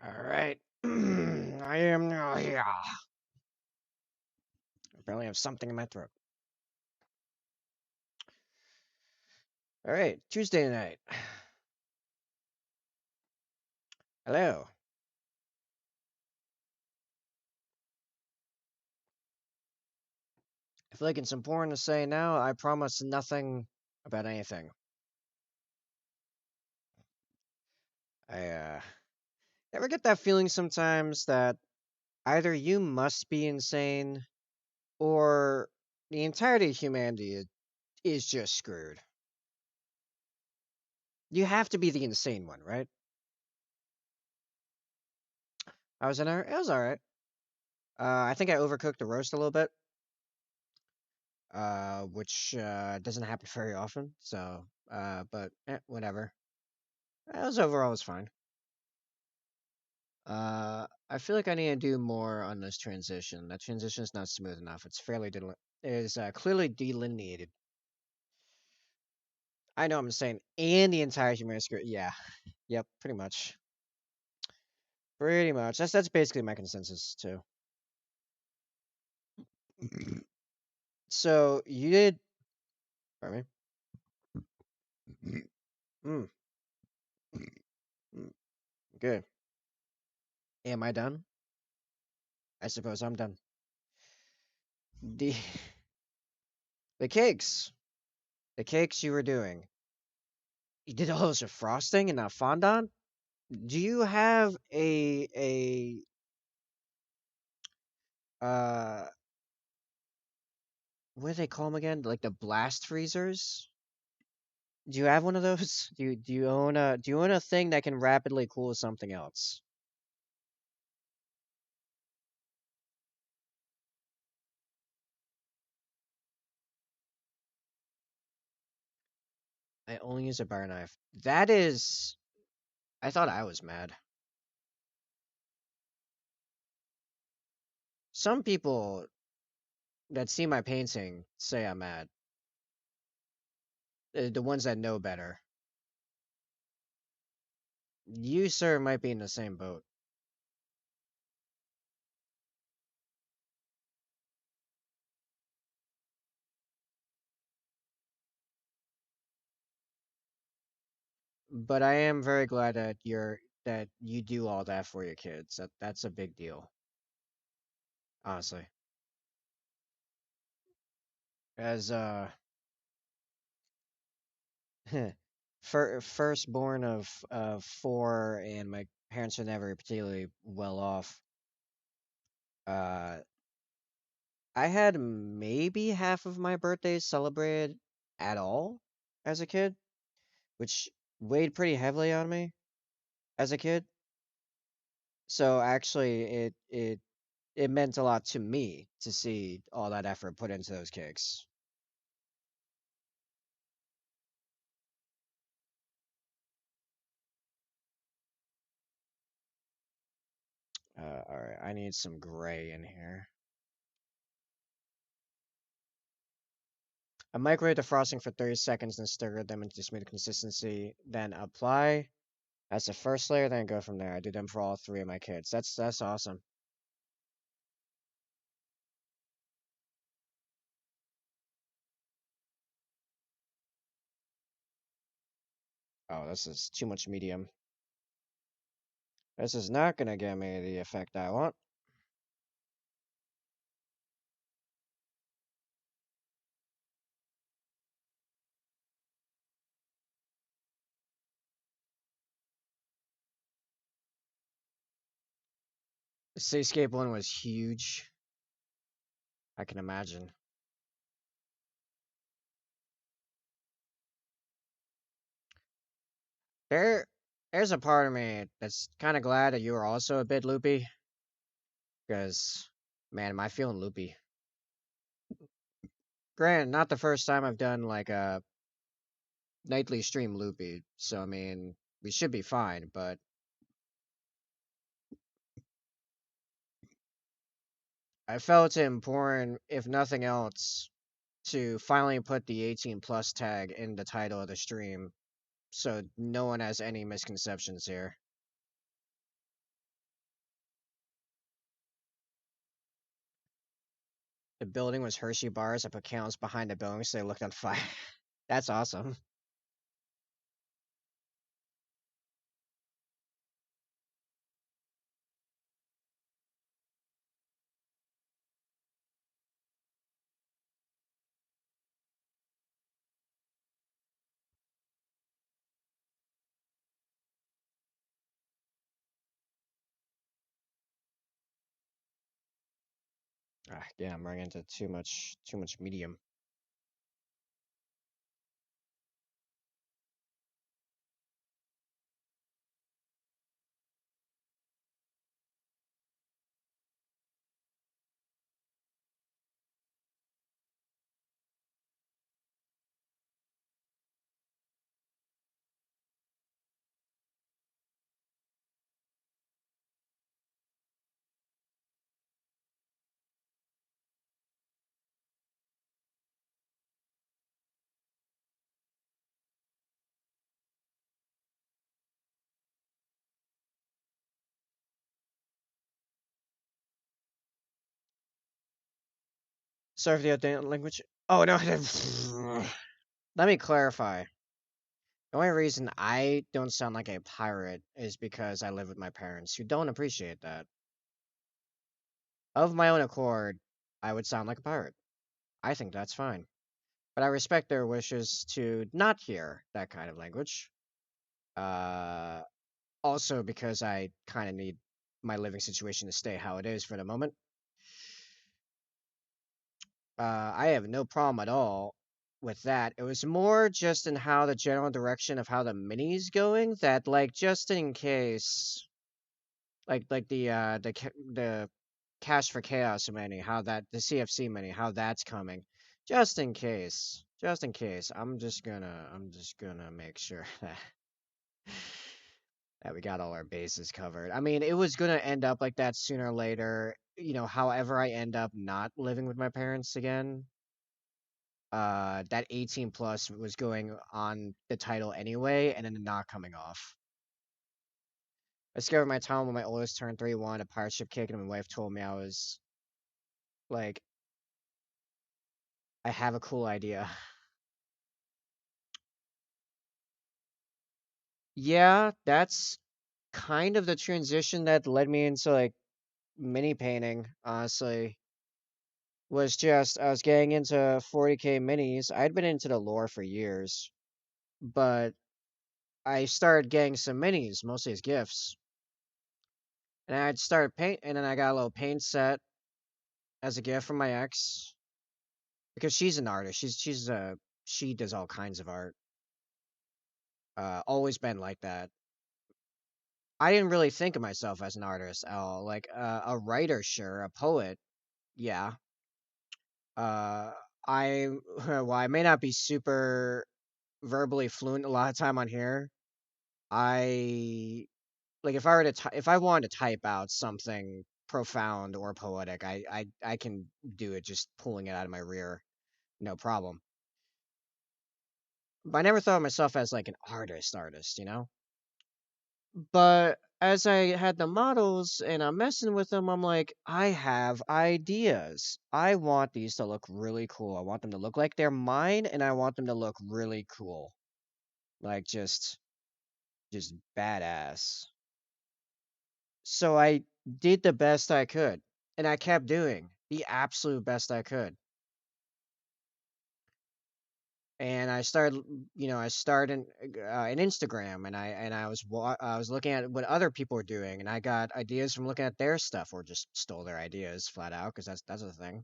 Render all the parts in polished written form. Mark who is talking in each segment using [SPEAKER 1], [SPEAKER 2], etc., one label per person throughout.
[SPEAKER 1] All right. I am now here. I barely have something in my throat. All right. Tuesday night. Hello. I feel like it's important to say now I promise nothing about anything. I ever get that feeling sometimes that either you must be insane or the entirety of humanity is just screwed. You have to be the insane one, right? I was in there. It was all right. I think I overcooked the roast a little bit, which doesn't happen very often. So, but whatever. It was overall it was fine. I feel like I need to do more on this transition. That transition is not smooth enough. It's fairly it is clearly delineated. I know I'm saying, and the entire human script. Yeah, yep, pretty much, pretty much. That's basically my consensus too. So you did. Pardon me. Mm, mm, good. Am I done? I suppose I'm done. The the cakes, the cakes you were doing. You did all those with frosting and not fondant. Do you have a what do they call them again? Like the blast freezers? Do you have one of those? Do you own a thing that can rapidly cool something else? I only use a bar knife. That is, I thought I was mad. Some people that see my painting say I'm mad. The ones that know better. You, sir, might be in the same boat. But I am very glad that you do all that for your kids. That's a big deal, honestly. As firstborn of four, and my parents are never particularly well off. Uh, I had maybe half of my birthdays celebrated at all as a kid, which weighed pretty heavily on me as a kid. So actually, it meant a lot to me to see all that effort put into those cakes. All right, I need some gray in here. I microwave the frosting for 30 seconds and stir them into smooth consistency. Then apply. That's the first layer. Then go from there. I do them for all three of my kids. That's awesome. Oh, this is too much medium. This is not gonna give me the effect I want. The Cityscape one was huge. I can imagine. There, there's a part of me that's kind of glad that you were also a bit loopy, because, man, am I feeling loopy. Granted, not the first time I've done like a nightly stream loopy, so I mean, we should be fine, but I felt it important, if nothing else, to finally put the 18 plus tag in the title of the stream so no one has any misconceptions here. The building was Hershey bars. I put candles behind the building so they looked on fire. That's awesome. Ah, yeah, I'm running into too much medium. Sorry for the outdated language. Oh no. Let me clarify. The only reason I don't sound like a pirate is because I live with my parents who don't appreciate that. Of my own accord, I would sound like a pirate. I think that's fine. But I respect their wishes to not hear that kind of language. Uh, Also because I kind of need my living situation to stay how it is for the moment. I have no problem at all with that. It was more just in how the general direction of how the mini's going that, like, just in case, like the Cash for Chaos mini, how that the CFC mini, how that's coming, just in case, I'm just gonna make sure that we got all our bases covered. I mean, it was gonna end up like that sooner or later. However I end up not living with my parents again, that 18 plus was going on the title anyway, and then not coming off. I discovered my time when my oldest turned 3-1, a pirate ship kick, and my wife told me I was like, I have a cool idea. Yeah, that's kind of the transition that led me into like mini painting, honestly. Was just I was getting into 40K minis. I'd been into the lore for years, but I started getting some minis, mostly as gifts. And I'd started paint, and then I got a little paint set as a gift from my ex because she's an artist. She does all kinds of art. Always been like that. I didn't really think of myself as an artist at all. Like a writer, sure, a poet, yeah. Uh, I well, I may not be super verbally fluent a lot of time on here. I like if I wanted to type out something profound or poetic, I can do it just pulling it out of my rear, no problem. But I never thought of myself as like an artist. But as I had the models and I'm messing with them, I'm like, I have ideas. I want these to look really cool. I want them to look like they're mine, and I want them to look really cool, like just badass. So I did the best I could, and I kept doing the absolute best I could. And I started an Instagram, and I was looking at what other people were doing, and I got ideas from looking at their stuff, or just stole their ideas flat out, because that's a thing.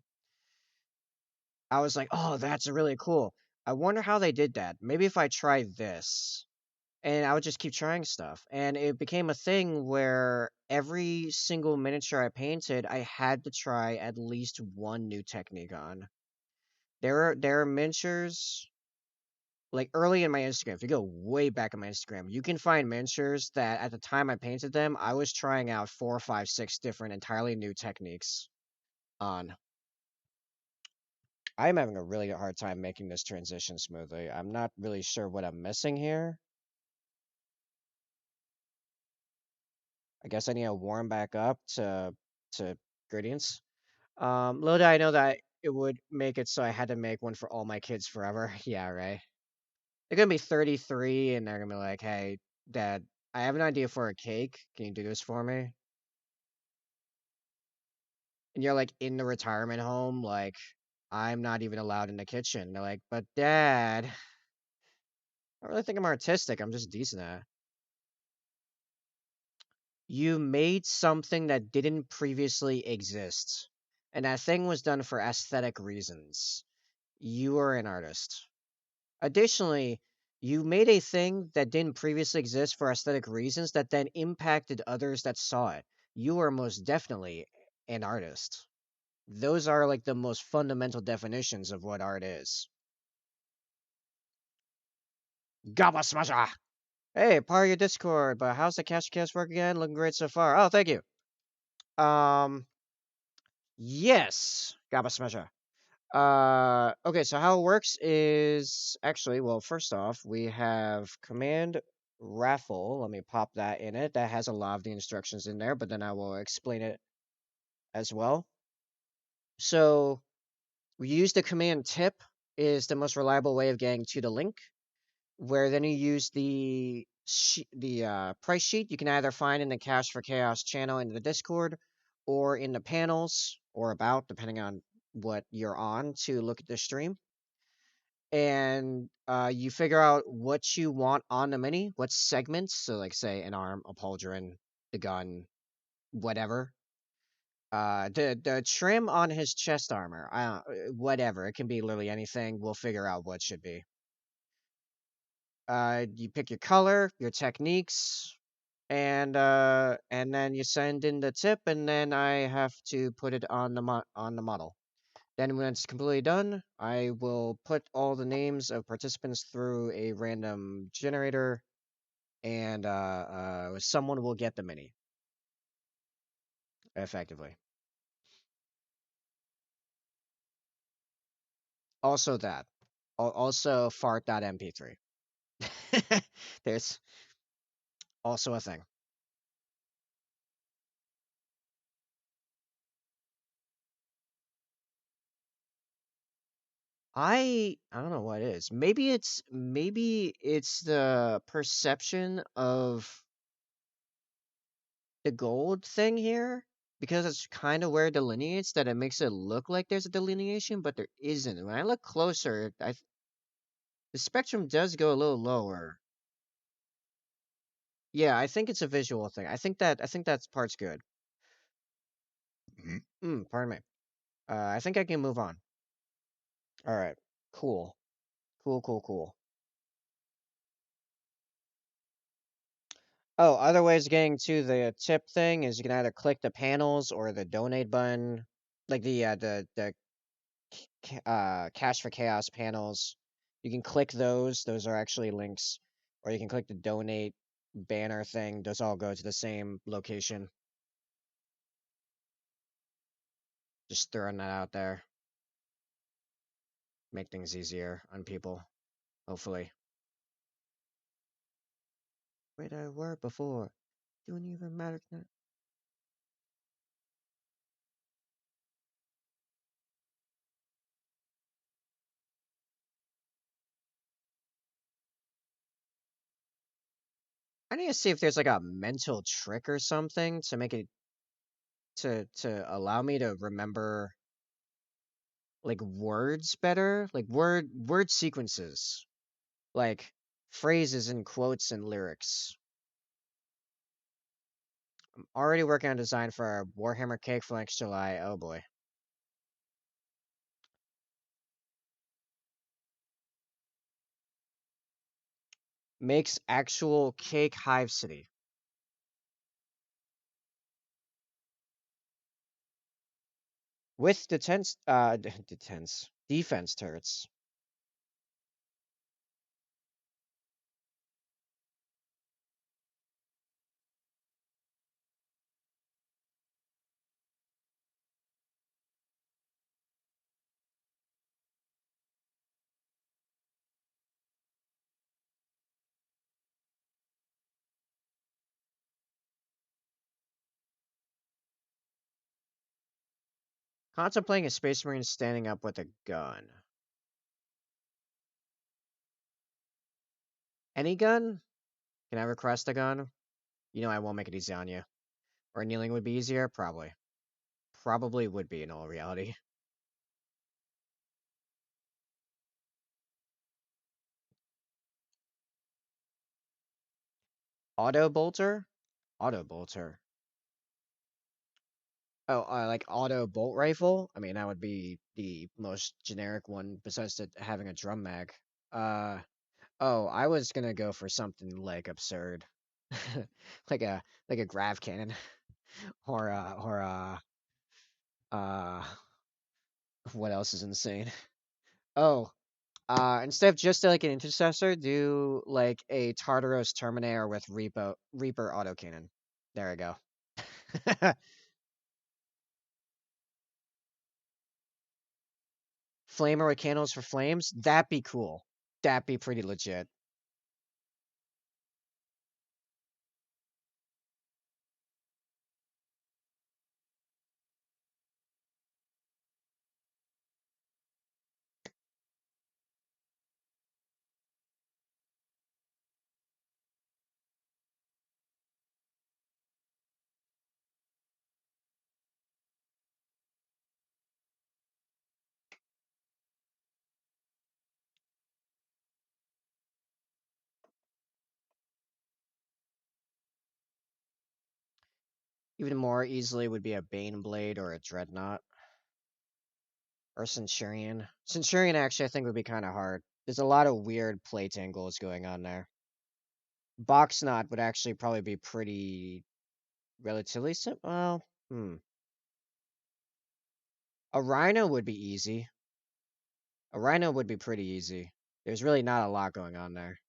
[SPEAKER 1] I was like, oh, that's really cool. I wonder how they did that. Maybe if I try this, and I would just keep trying stuff, and it became a thing where every single miniature I painted, I had to try at least one new technique on. There are miniatures like early in my Instagram, if you go way back in my Instagram, you can find miniatures that at the time I painted them, I was trying out 4, 5, 6 different entirely new techniques on. I'm having a really hard time making this transition smoothly. I'm not really sure what I'm missing here. I guess I need to warm back up to gradients. Little did I know that it would make it so I had to make one for all my kids forever. Yeah, right. They're gonna be 33, and they're gonna be like, "Hey, Dad, I have an idea for a cake. Can you do this for me?" And you're like in the retirement home, like, I'm not even allowed in the kitchen. They're like, "But Dad, I really think I'm artistic. I'm just decent at it." You made something that didn't previously exist, and that thing was done for aesthetic reasons. You are an artist. Additionally, you made a thing that didn't previously exist for aesthetic reasons that then impacted others that saw it. You are most definitely an artist. Those are like the most fundamental definitions of what art is. Gabba Smasha! Hey, part of your Discord, but how's the Cash Cast work again? Looking great so far. Oh, thank you. Um, yes, Gabba Smasha. Okay, so how it works is actually, well, first off, we have command raffle. Let me pop that in it. That has a lot of the instructions in there, but then I will explain it as well. So we use the command tip is the most reliable way of getting to the link, where then you use the price sheet. You can either find in the Cash for Chaos channel in the Discord, or in the panels, or about, depending on what you're on to look at the stream. And you figure out what you want on the mini, what segments. So, like, say, an arm, a pauldron, the gun, whatever. The trim on his chest armor, whatever. It can be literally anything. We'll figure out what should be. You pick your color, your techniques, and then you send in the tip, and then I have to put it on the model. Then when it's completely done, I will put all the names of participants through a random generator, and someone will get the mini, effectively. Also that. Also fart.mp3. There's also a thing. I don't know what it is. Maybe it's the perception of the gold thing here, because it's kind of where it delineates, that it makes it look like there's a delineation, but there isn't. When I look closer, the spectrum does go a little lower. Yeah, I think it's a visual thing. I think that part's good. Pardon me. I think I can move on. All right. Cool. Cool, cool, cool. Oh, other ways of getting to the tip thing is you can either click the panels or the donate button, like the Cash for Chaos panels. You can click those. Those are actually links. Or you can click the donate banner thing. Those all go to the same location. Just throwing that out there. Make things easier on people, hopefully. Where I were before. Don't even matter now. I need to see if there's like a mental trick or something to make it to allow me to remember like words better, like word sequences, like phrases and quotes and lyrics. I'm already working on design for a Warhammer cake for next July. Oh boy. Makes actual cake hive city with defense turrets. Contemplating a space marine standing up with a gun. Any gun? Can I request a gun? You know I won't make it easy on you. Or kneeling would be easier? Probably. Probably would be in all reality. Auto bolter? Auto bolter. Oh, like auto bolt rifle? I mean, that would be the most generic one besides it having a drum mag. Uh, oh, I was gonna go for something like absurd. like a like a grav cannon or uh what else is insane? Oh, instead of just like an intercessor, do like a Tartaros Terminator with Reaper autocannon. There we go. Flamer with candles for flames? That'd be cool. That'd be pretty legit. Even more easily would be a Bane Blade or a Dreadnought or Centurion. Centurion actually I think would be kind of hard. There's a lot of weird plate angles going on there. Box Knot would actually probably be pretty relatively simple. Well, a Rhino would be easy. A Rhino would be pretty easy. There's really not a lot going on there.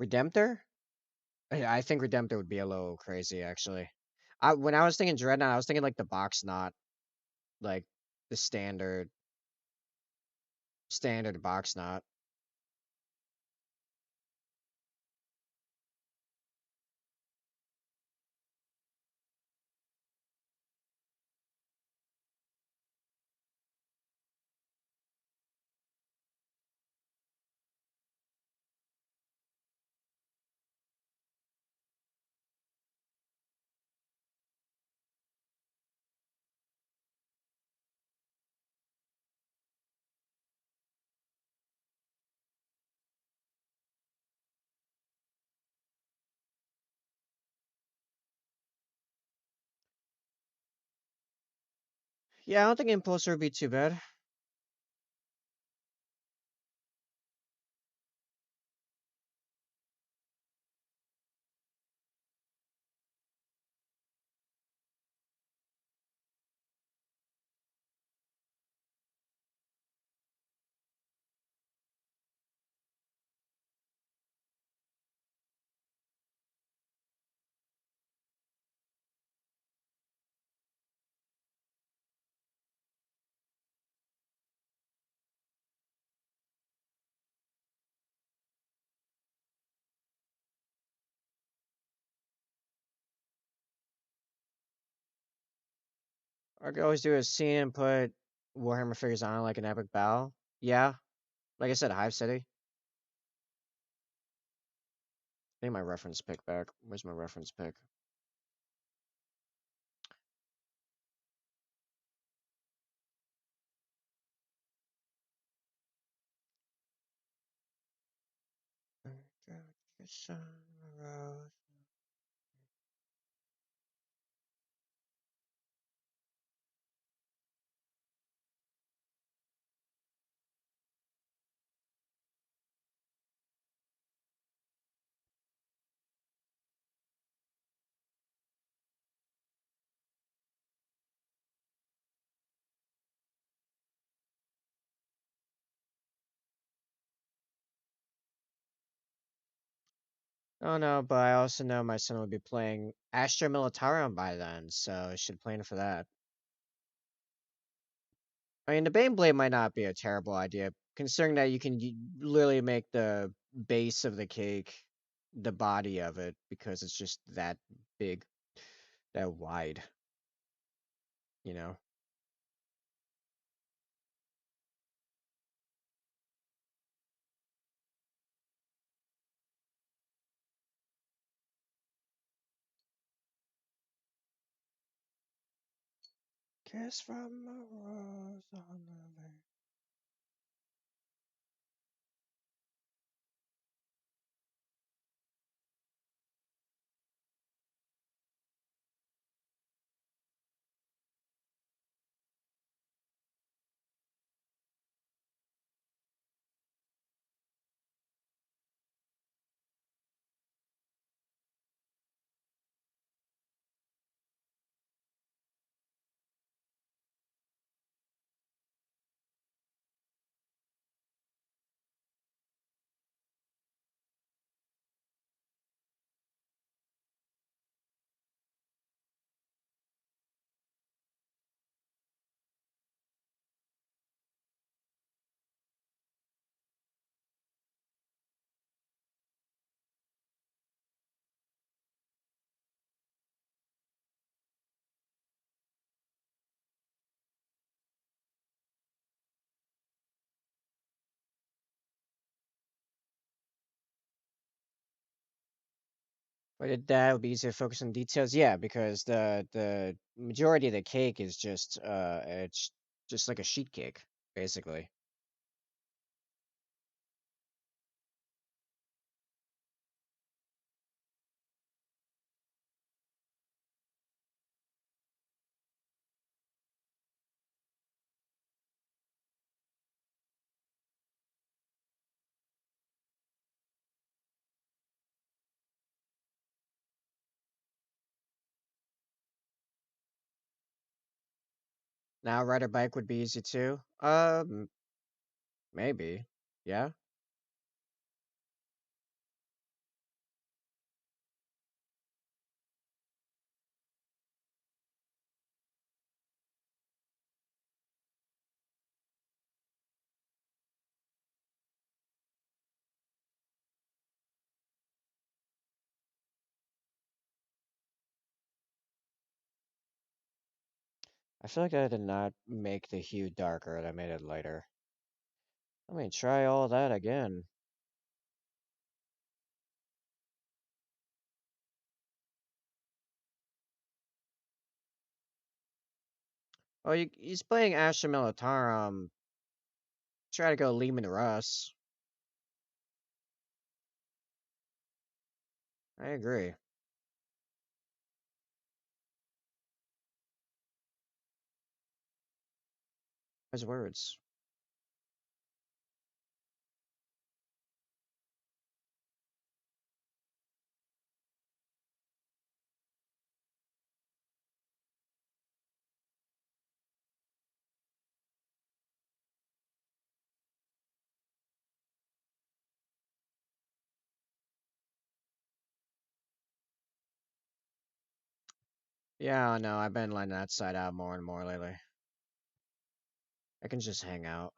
[SPEAKER 1] Redemptor? I think Redemptor would be a little crazy actually. When I was thinking Dreadnought, I was thinking like the Box Knot, like the standard Box Knot. Yeah, I don't think Impulsor would be too bad. I could always do a scene and put Warhammer figures on like an epic battle. Yeah, like I said, Hive City. I need my reference pick back. Where's my reference pick? Oh no, but I also know my son will be playing Astra Militarum by then, so I should plan for that. I mean, the Baneblade might not be a terrible idea, considering that you can literally make the base of the cake the body of it because it's just that big, that wide, you know? Kiss from a rose on the lake. That would be easier to focus on details. Yeah, because the majority of the cake is just it's just like a sheet cake, basically. Now, ride a bike would be easy too. Maybe. Yeah. I feel like I did not make the hue darker, and I made it lighter. Let me try all that again. Oh, he's playing Asher Militarum. Try to go Lehman Russ. I agree. His words. Yeah, no, I've been letting that side out more and more lately. I can just hang out.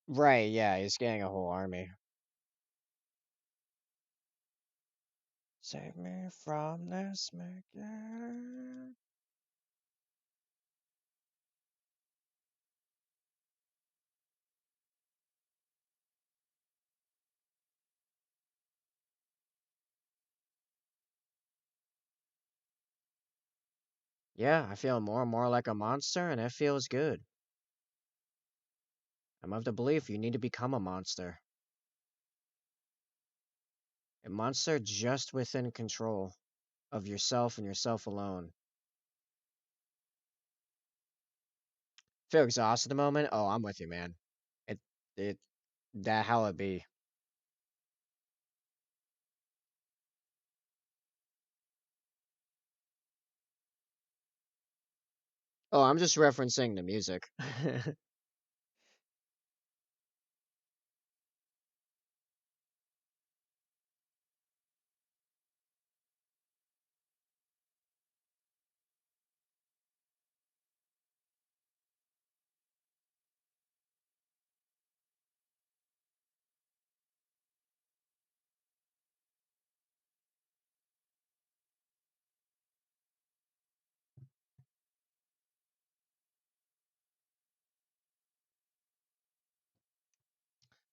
[SPEAKER 1] Right, yeah, he's getting a whole army. Save me from this again. Yeah, I feel more and more like a monster, and it feels good. I'm of the belief you need to become a monster. A monster just within control of yourself and yourself alone. Feel exhausted at the moment? Oh, I'm with you, man. It, it, that how it be. Oh, I'm just referencing the music.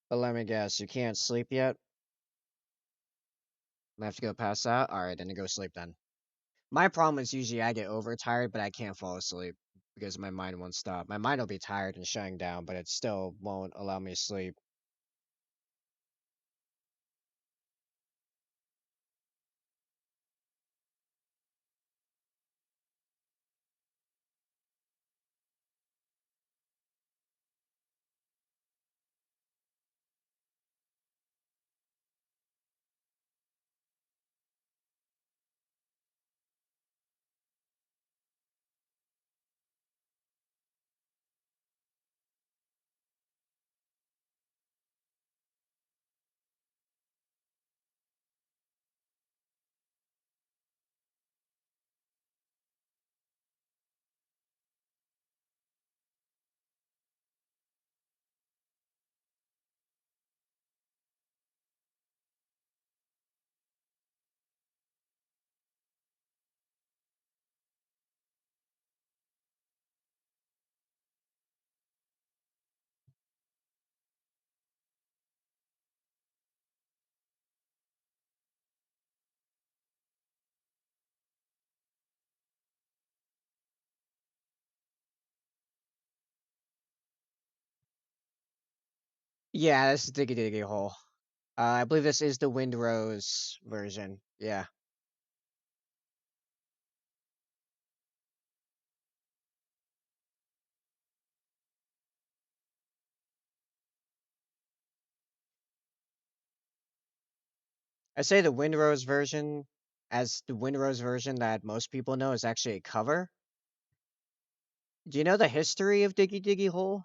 [SPEAKER 1] But let me guess, you can't sleep yet? I have to go pass out? Alright, then you go sleep then. My problem is usually I get overtired, but I can't fall asleep because my mind won't stop. My mind will be tired and shutting down, but it still won't allow me to sleep. Yeah, this is Diggy Diggy Hole. I believe this is the Windrose version. Yeah. I say the Windrose version, as the Windrose version that most people know, is actually a cover. Do you know the history of Diggy Diggy Hole?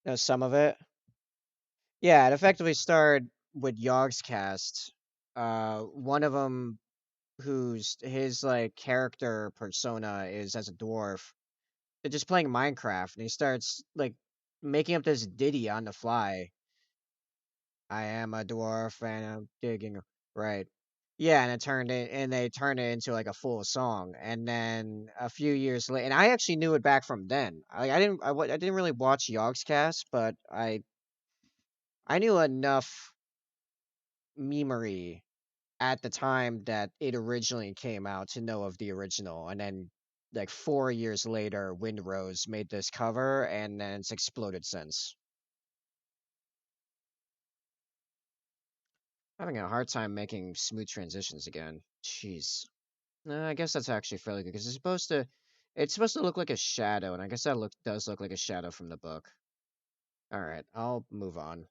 [SPEAKER 1] Know some of it? Yeah, it effectively started with Yogg's cast. One of them who's his like character persona is as a dwarf. They're just playing Minecraft, and he starts like making up this ditty on the fly. I am a dwarf and I'm digging. Right. Yeah, and they turned it into like a full song, and then a few years later, and I actually knew it back from then. I didn't really watch Yogg's cast, but I knew enough memory at the time that it originally came out to know of the original, and then like 4 years later, Windrose made this cover, and then it's exploded since. Having a hard time making smooth transitions again. Jeez. No, I guess that's actually fairly good because it's supposed to look like a shadow, and I guess that does look like a shadow from the book. All right, I'll move on.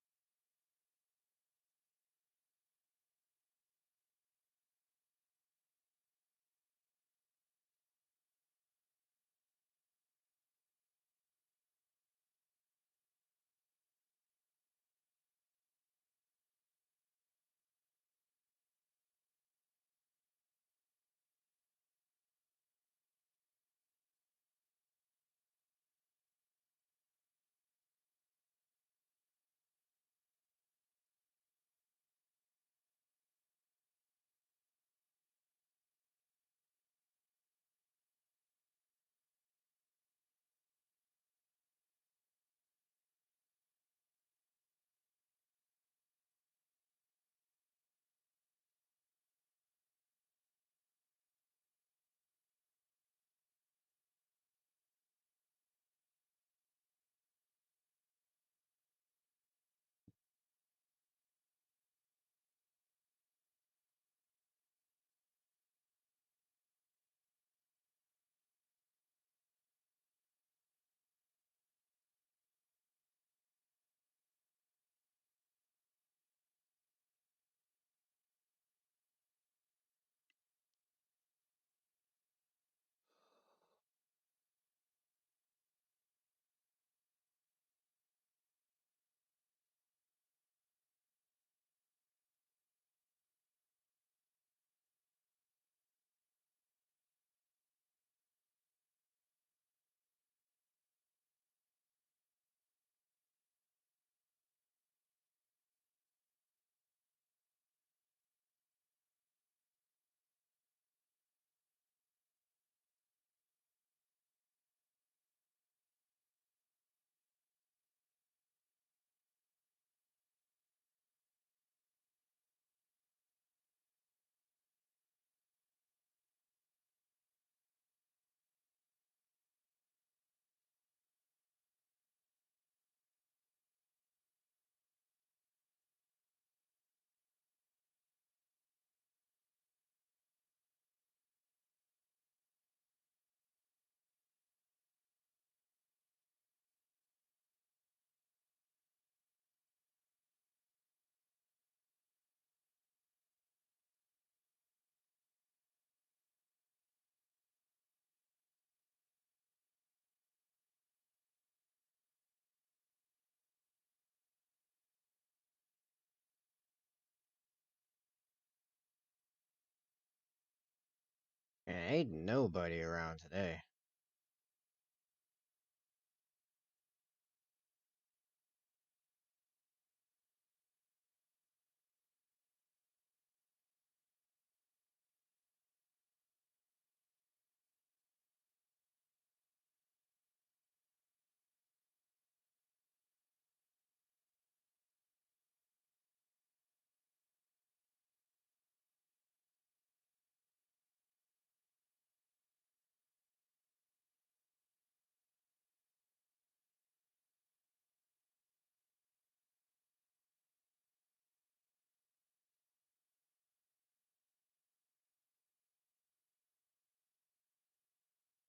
[SPEAKER 1] Ain't nobody around today.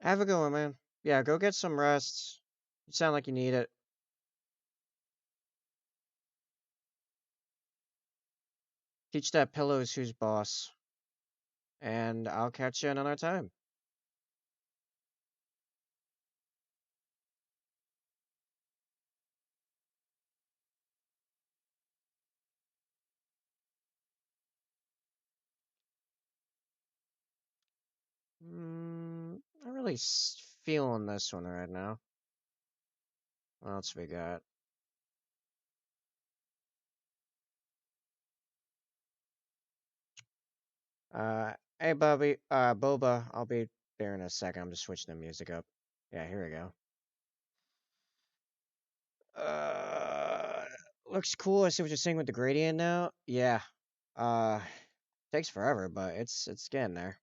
[SPEAKER 1] Have a good one, man. Yeah, go get some rest. You sound like you need it. Teach that pillows who's boss. And I'll catch you another time. I'm really feeling this one right now. What else we got? Hey, Bobby, Boba, I'll be there in a second. I'm just switching the music up. Yeah, here we go. Uh, looks cool. I see what you're saying with the gradient now. Yeah. Uh, takes forever, but it's getting there.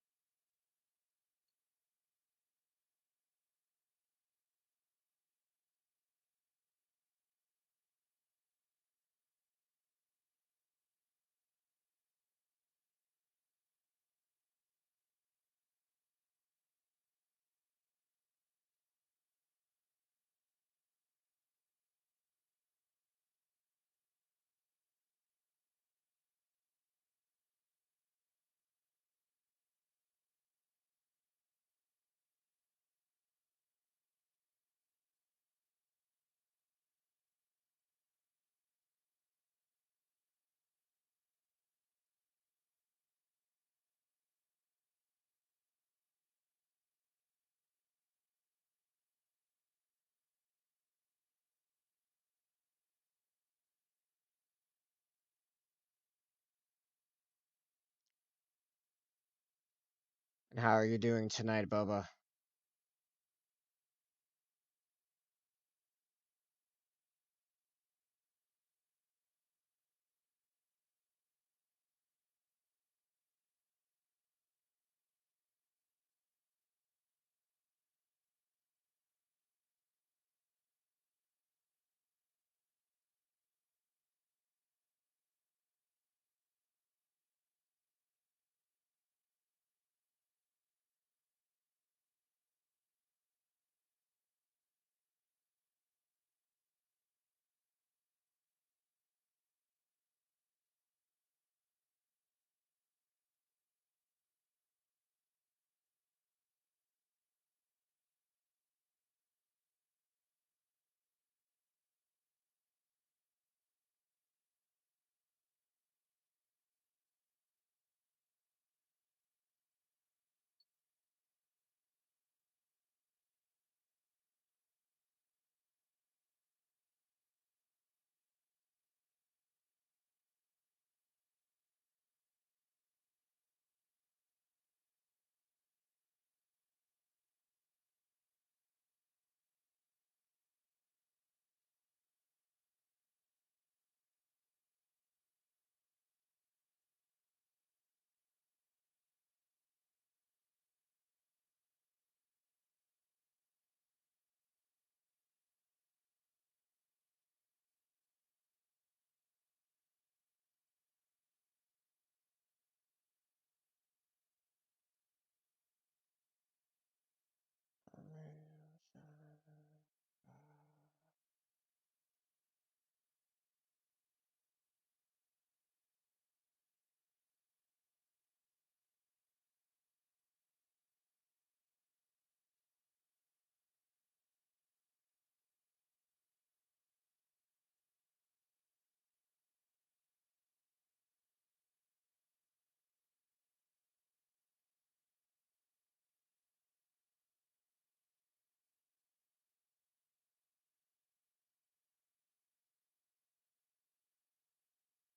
[SPEAKER 1] And how are you doing tonight, Boba?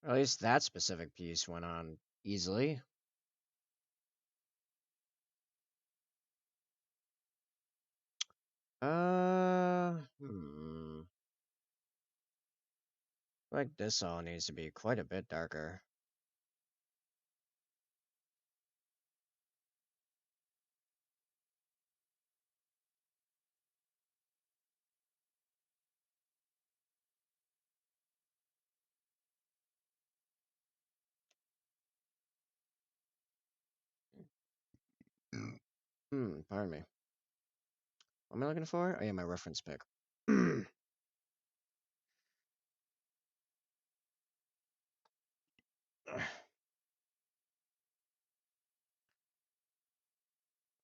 [SPEAKER 1] At least that specific piece went on easily. Hmm. Like this all needs to be quite a bit darker. Pardon me. What am I looking for? Oh yeah, my reference pic.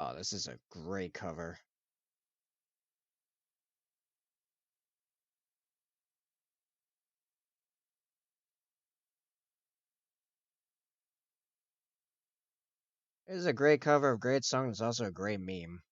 [SPEAKER 1] Oh, this is a great cover. It is a great cover of great song. It's also a great meme.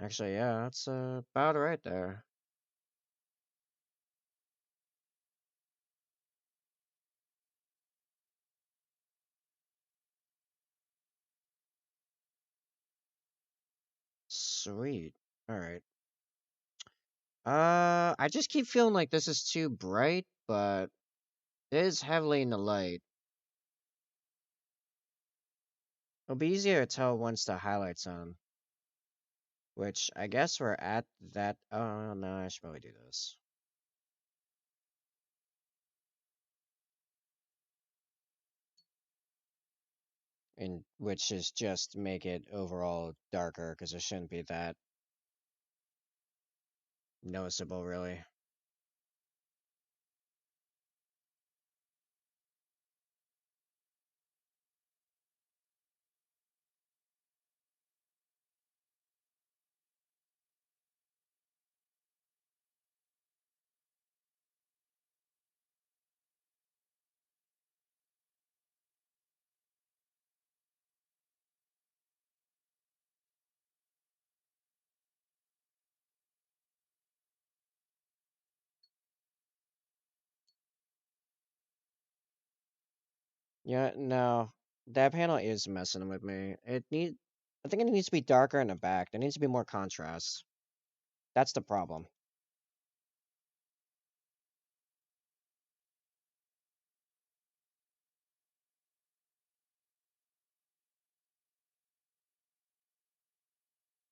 [SPEAKER 1] Actually, yeah, that's about right there. Sweet. All right. I just keep feeling like this is too bright, but it is heavily in the light. It'll be easier to tell once the highlights on, which I guess we're at that. Oh no, I should probably do this. And which is just make it overall darker because it shouldn't be that noticeable, really. Yeah, no, that panel is messing with me. I think it needs to be darker in the back. There needs to be more contrast. That's the problem.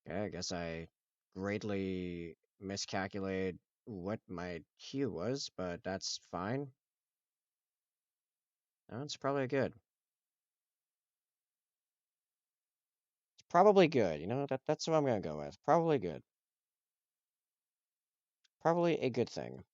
[SPEAKER 1] Okay, I guess I greatly miscalculated what my hue was, but that's fine. That's probably good. It's probably good. That's what I'm gonna go with. Probably good. Probably a good thing.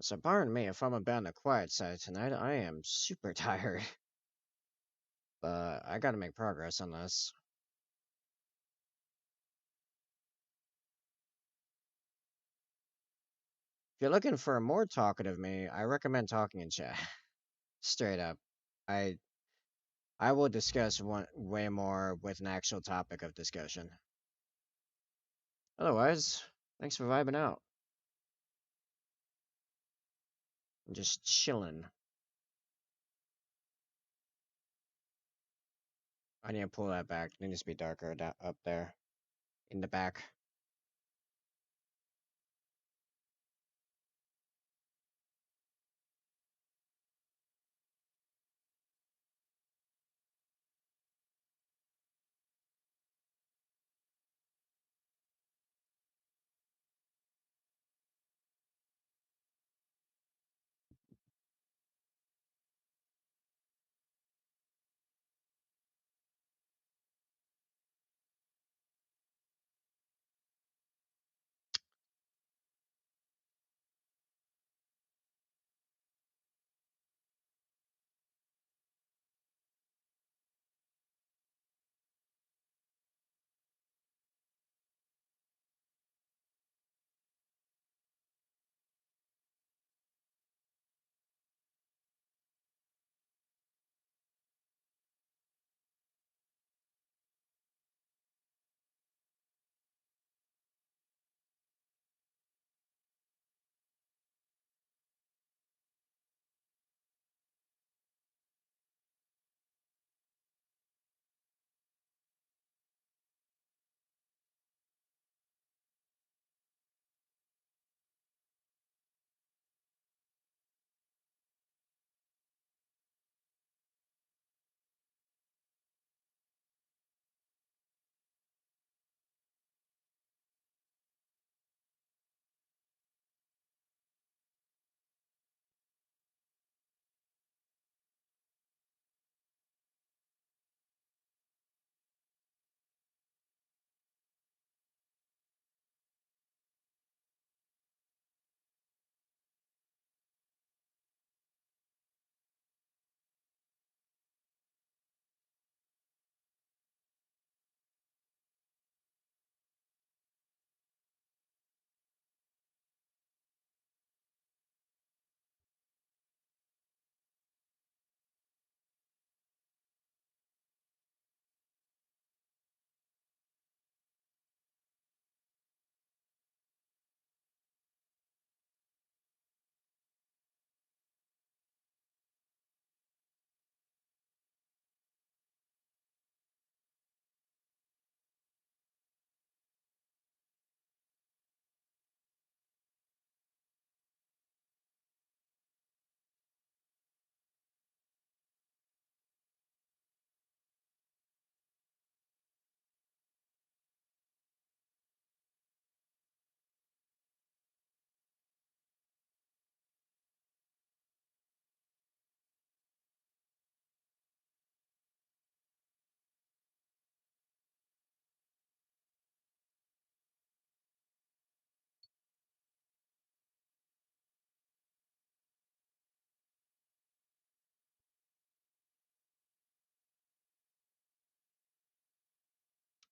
[SPEAKER 1] So pardon me if I'm a bit on the quiet side tonight. I am super tired, but I gotta make progress on this. If you're looking for more talkative me, I recommend talking in chat. Straight up. I I will discuss one way more with an actual topic of discussion. Otherwise, thanks for vibing out. I'm just chilling. I need to pull that back. It needs to be darker up there in the back.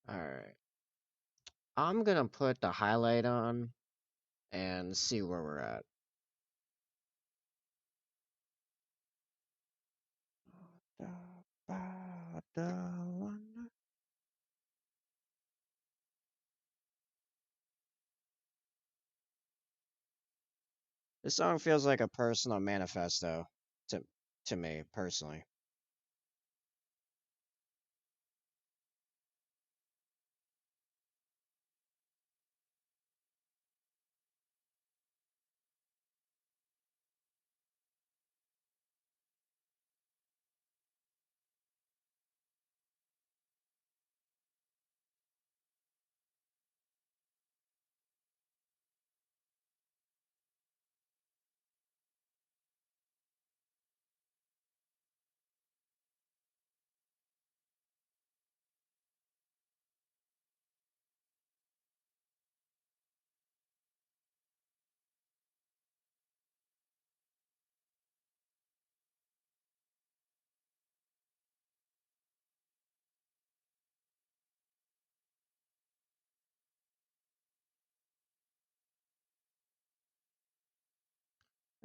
[SPEAKER 1] Alright. I'm gonna put the highlight on and see where we're at. This song feels like a personal manifesto to to me personally.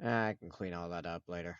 [SPEAKER 1] I can clean all that up later.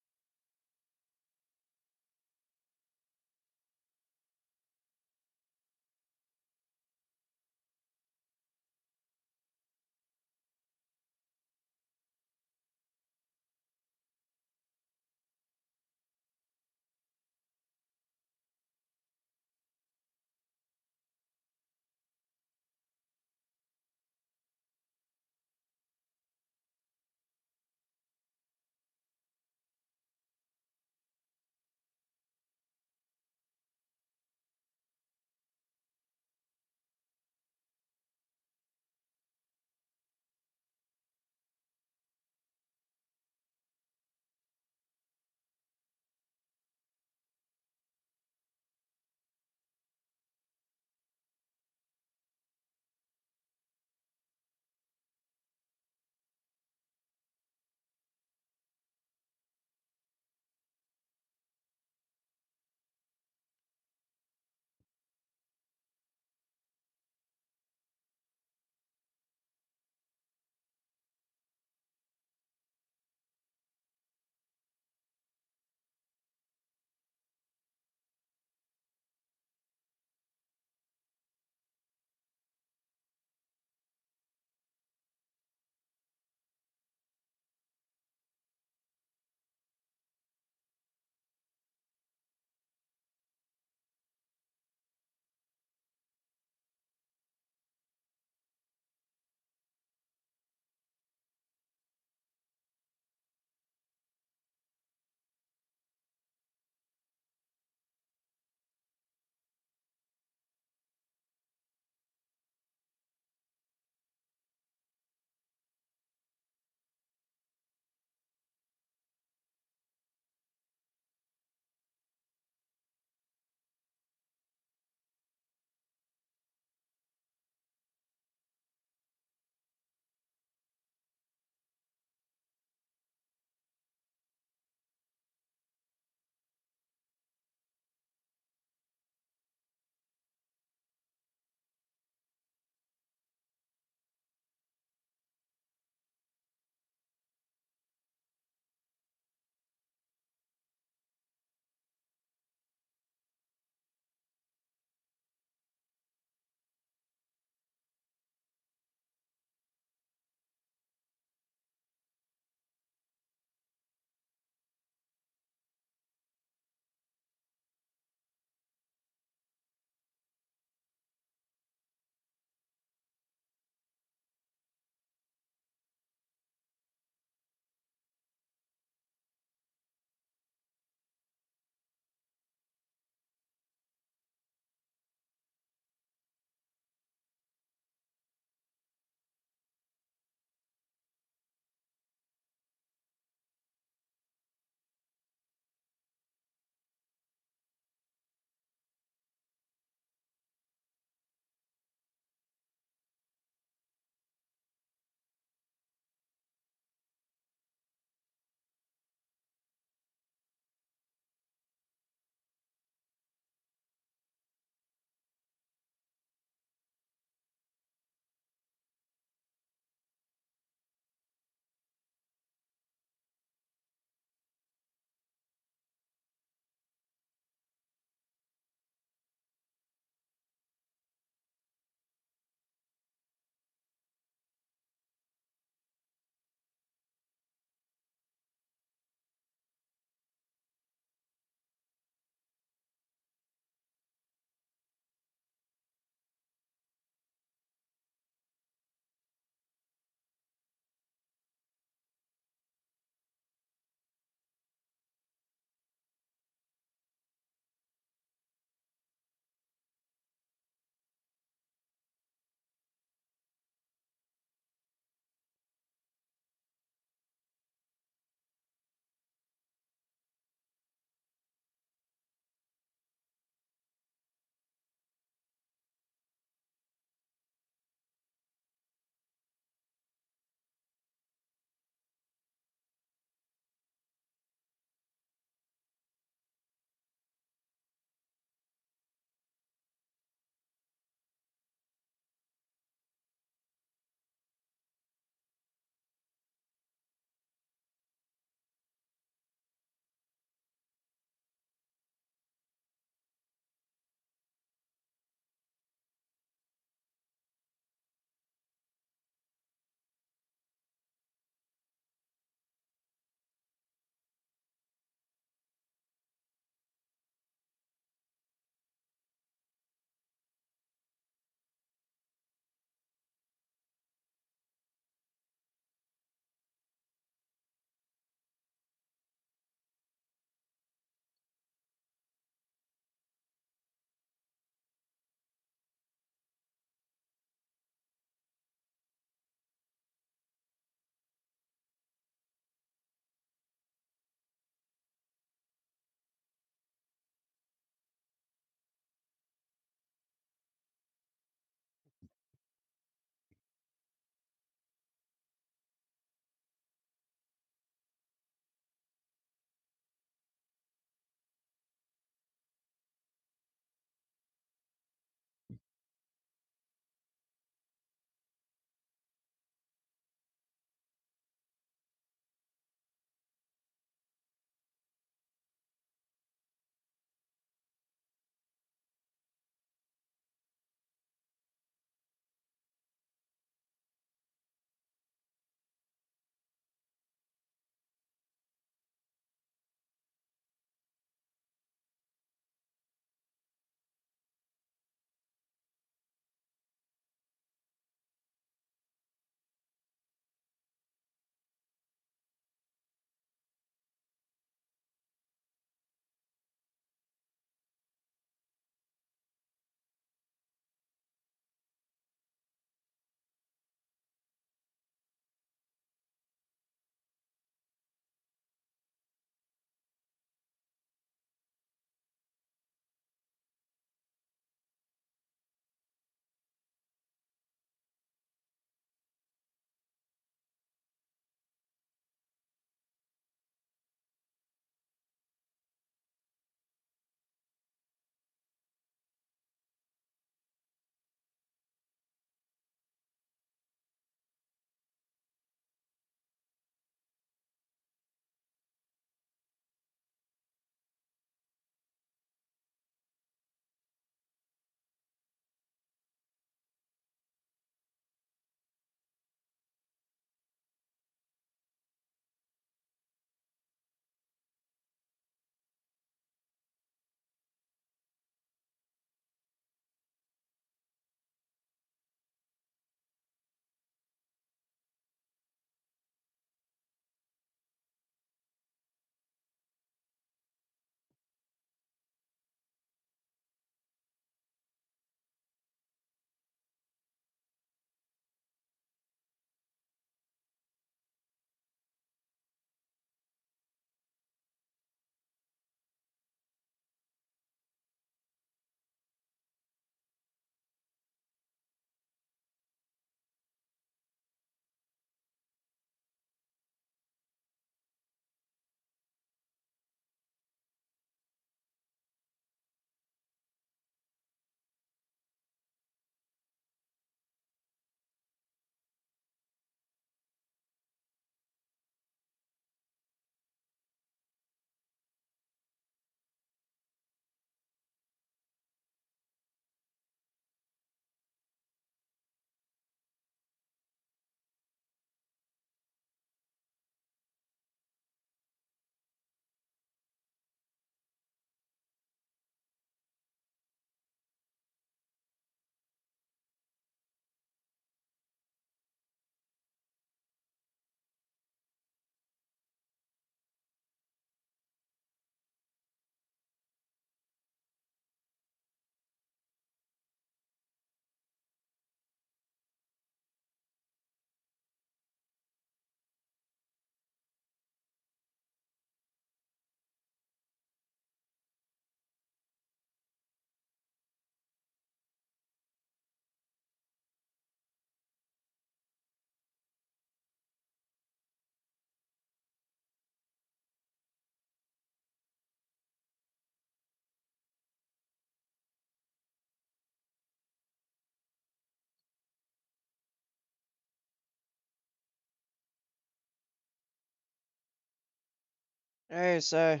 [SPEAKER 1] Hey, so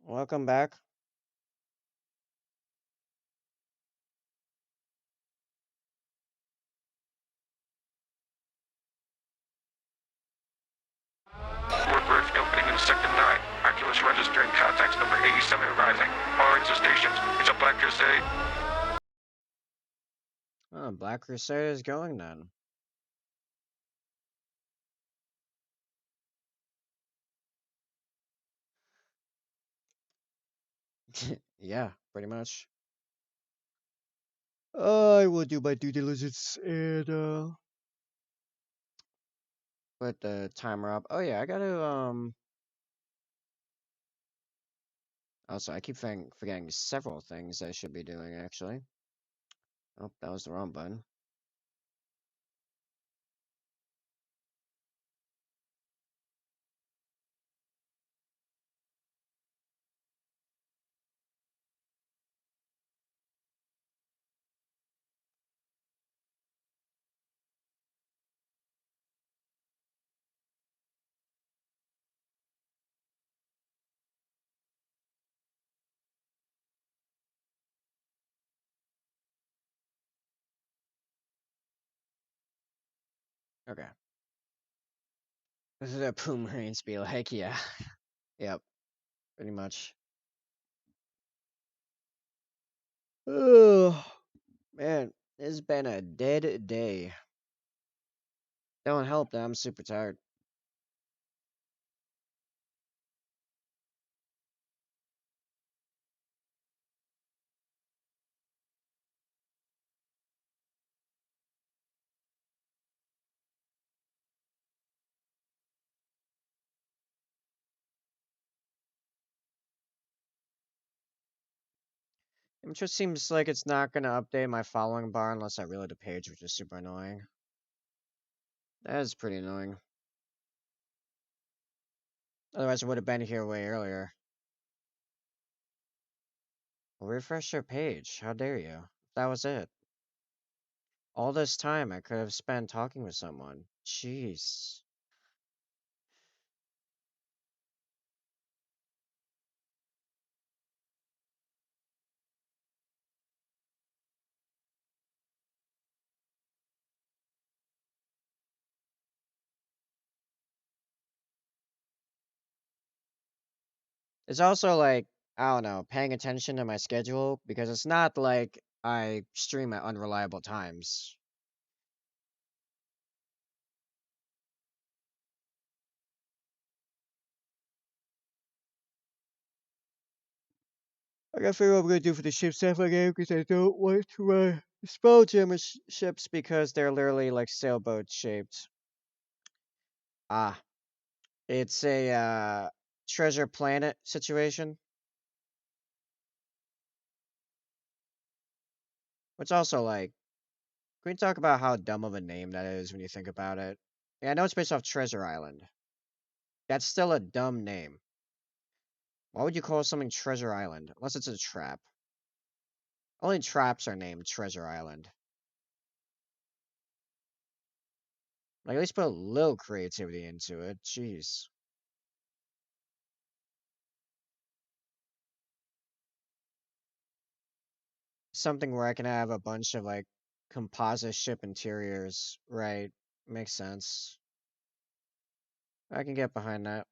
[SPEAKER 1] welcome back.
[SPEAKER 2] Fort Worth opening in sector 9. Oculus registering contacts number 87 arriving. Orange stations. It's a Black Crusade.
[SPEAKER 1] Oh, Black Crusade is going then. Yeah, pretty much. I will do my due diligence and put the timer up. Oh yeah, I gotta also I keep forgetting several things I should be doing actually. Oh, that was the wrong button. Okay. This is a Poomeranes be like, yeah. Yep, pretty much. Oh man, it's been a dead day. Don't help that I'm super tired. It just seems like it's not gonna update my following bar unless I reload the page, which is super annoying. That is pretty annoying. Otherwise, I would have been here way earlier. Well, refresh your page. How dare you? That was it. All this time I could have spent talking with someone. Jeez. It's also like, I don't know, paying attention to my schedule because it's not like I stream at unreliable times. I gotta figure out what I'm gonna do for the ship stuff again because I don't want to spell German ships because they're literally like sailboat shaped. Ah, it's a treasure planet situation, which also like, can we talk about how dumb of a name that is when you think about it? Yeah, I know it's based off Treasure Island. That's still a dumb name. Why would you call something Treasure Island? Unless it's a trap. Only traps are named Treasure Island. Like, at least put a little creativity into it. Jeez. Something where I can have a bunch of, like, composite ship interiors. Right. Makes sense. I can get behind that.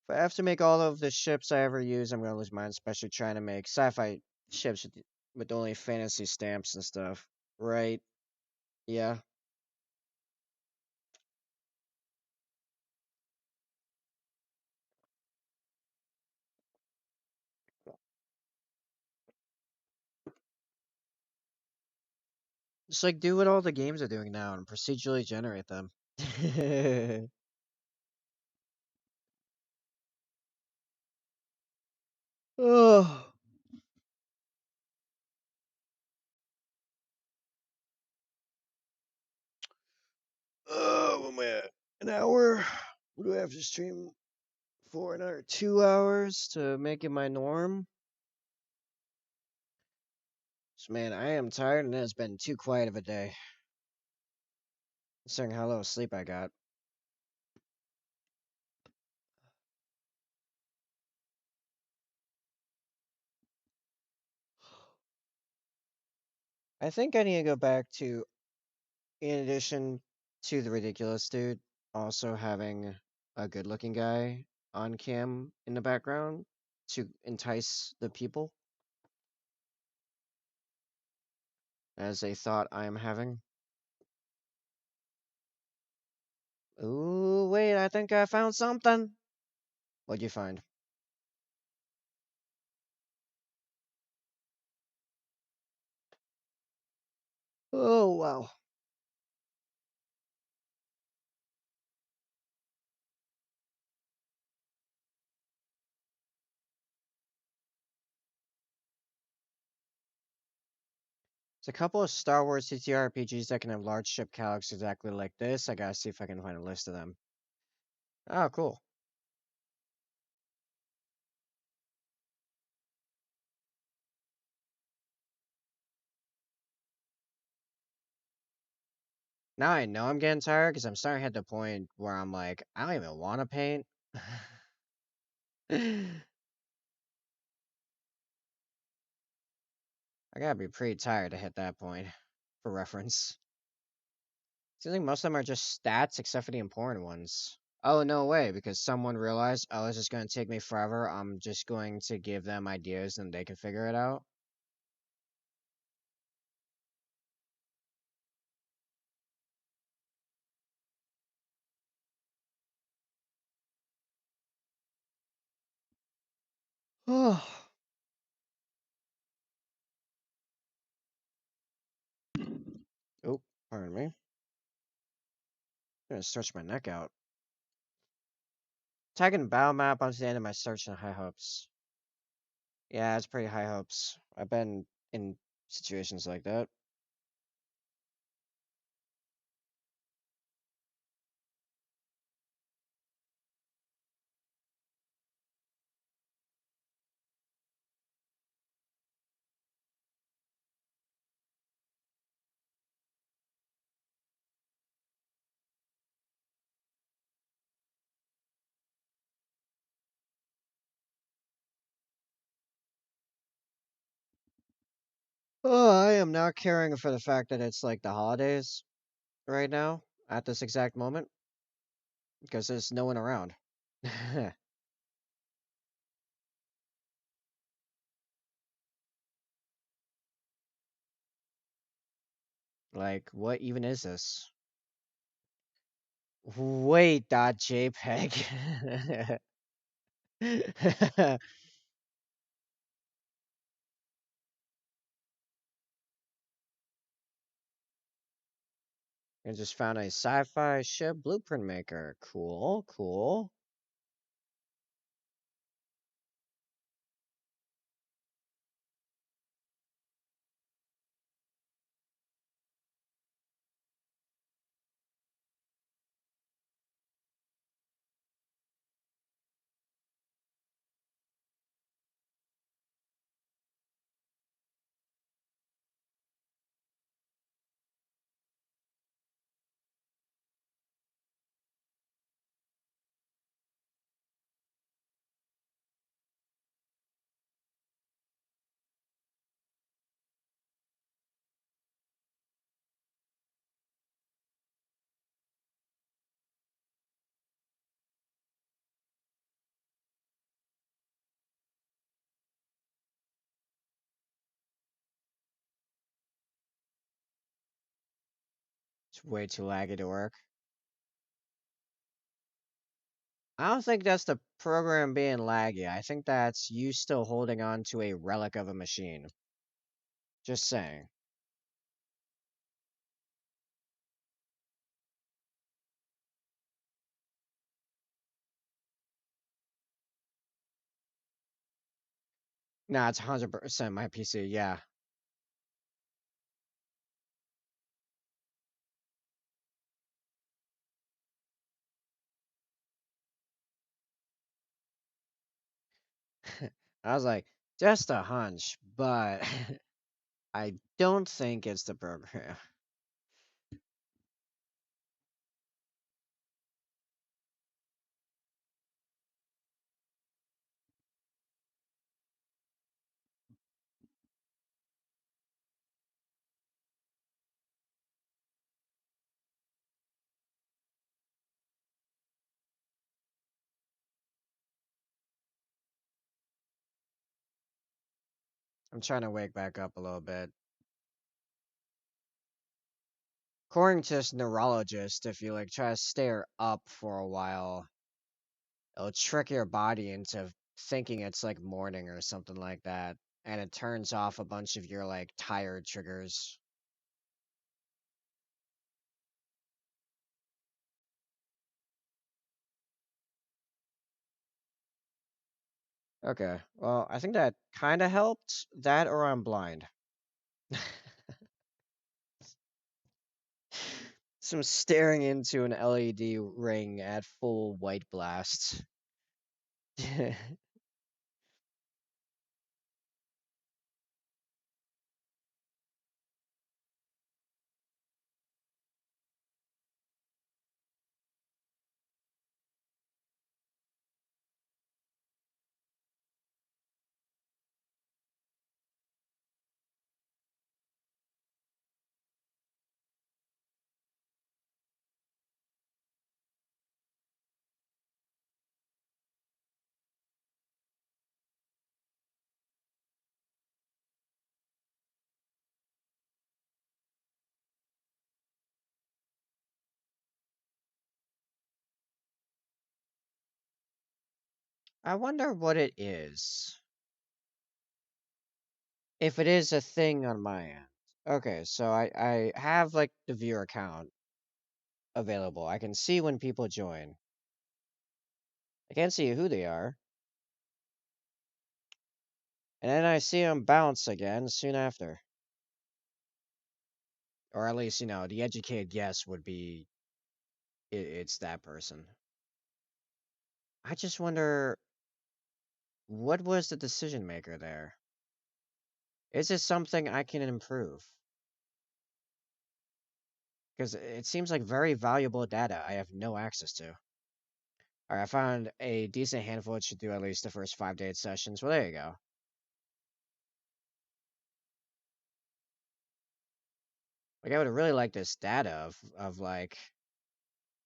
[SPEAKER 1] If I have to make all of the ships I ever use, I'm gonna lose mine, especially trying to make sci-fi ships with only fantasy stamps and stuff. Right. Yeah. Just like do what all the games are doing now and procedurally generate them. Oh, what am I at? An hour? What do I have to stream for another 2 hours to make it my norm? Man, I am tired and it's been too quiet of a day. Considering how little sleep I got. I think I need to go back to, in addition to the ridiculous dude, also having a good looking guy on cam in the background to entice the people, as a thought I am having. Ooh, wait, I think I found something. What'd you find? Oh, wow. There's a couple of Star Wars TTRPGs that can have large ship calyx exactly like this. I gotta see if I can find a list of them. Oh, cool. Now I know I'm getting tired because I'm starting to hit the point where I'm like, I don't even want to paint. I gotta be pretty tired to hit that point, for reference. Seems like most of them are just stats except for the important ones. Oh, no way, because someone realized, oh, it's just gonna take me forever. I'm just going to give them ideas and they can figure it out. Oh, oh, pardon me. I'm gonna stretch my neck out. Tagging battle map onto the end of my search in high hopes. Yeah, it's pretty high hopes. I've been in situations like that. Oh, I am not caring for the fact that it's like the holidays right now at this exact moment because there's no one around. Like, what even is this? Wait, dot JPEG. I just found a sci-fi ship blueprint maker. Cool, cool. It's way too laggy to work. I don't think that's the program being laggy. I think that's you still holding on to a relic of a machine. Just saying. Nah, it's 100% my PC. Yeah. I was like, just a hunch, but I don't think it's the program. I'm trying to wake back up a little bit. According to this neurologist, if you like try to stare up for a while, it'll trick your body into thinking it's like morning or something like that, and it turns off a bunch of your like tired triggers. Okay, well, I think that kind of helped. That or I'm blind. Some staring into an LED ring at full white blast. I wonder what it is. If it is a thing on my end. Okay, so I have like the viewer account available. I can see when people join. I can't see who they are. And then I see them bounce again soon after. Or at least, the educated guess would be it's that person. I just wonder what was the decision maker there? Is this something I can improve? Because it seems like very valuable data I have no access to. All right, I found a decent handful that should do at least the first 5 to 8 sessions. Well, there you go. Like, I would really like this data of like,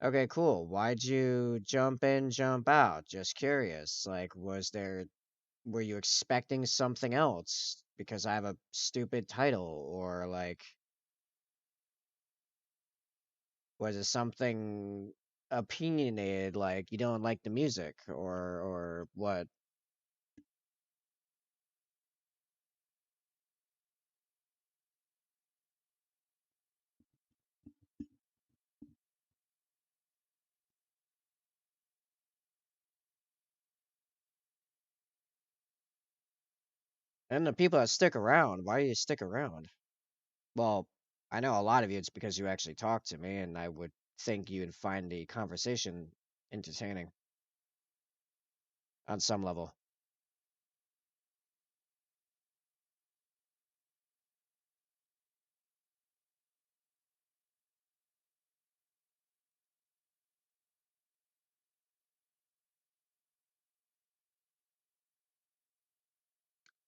[SPEAKER 1] okay, cool. Why'd you jump in, jump out? Just curious. Like, were you expecting something else because I have a stupid title, or like, was it something opinionated, like you don't like the music, or what? And the people that stick around, why do you stick around? Well, I know a lot of you, it's because you actually talk to me, and I would think you'd find the conversation entertaining on some level.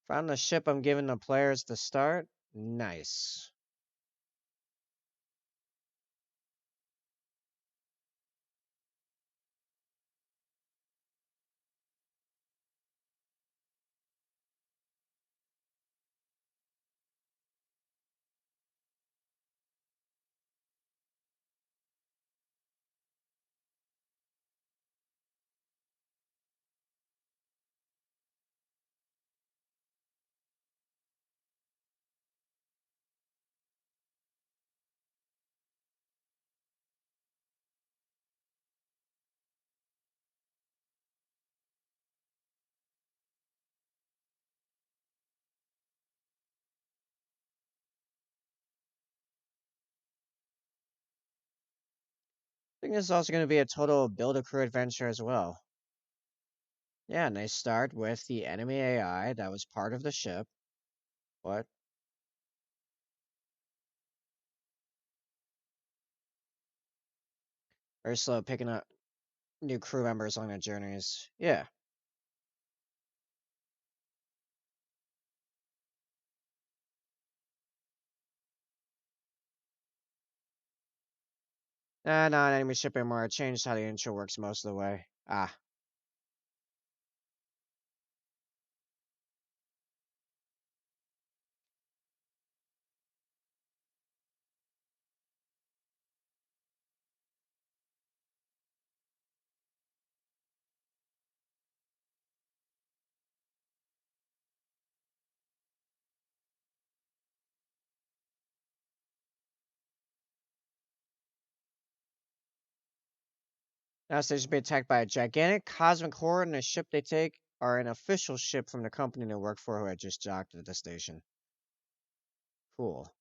[SPEAKER 1] Found the ship I'm giving the players to start. Nice. I think this is also going to be a total build a crew adventure as well. Yeah, and they start with the enemy AI that was part of the ship. What? Very slow picking up new crew members on their journeys. Yeah. Not enemy ship anymore. I changed how the intro works most of the way. Ah. Now they should be attacked by a gigantic cosmic horde, and the ship they take are an official ship from the company they work for who had just docked at the station. Cool.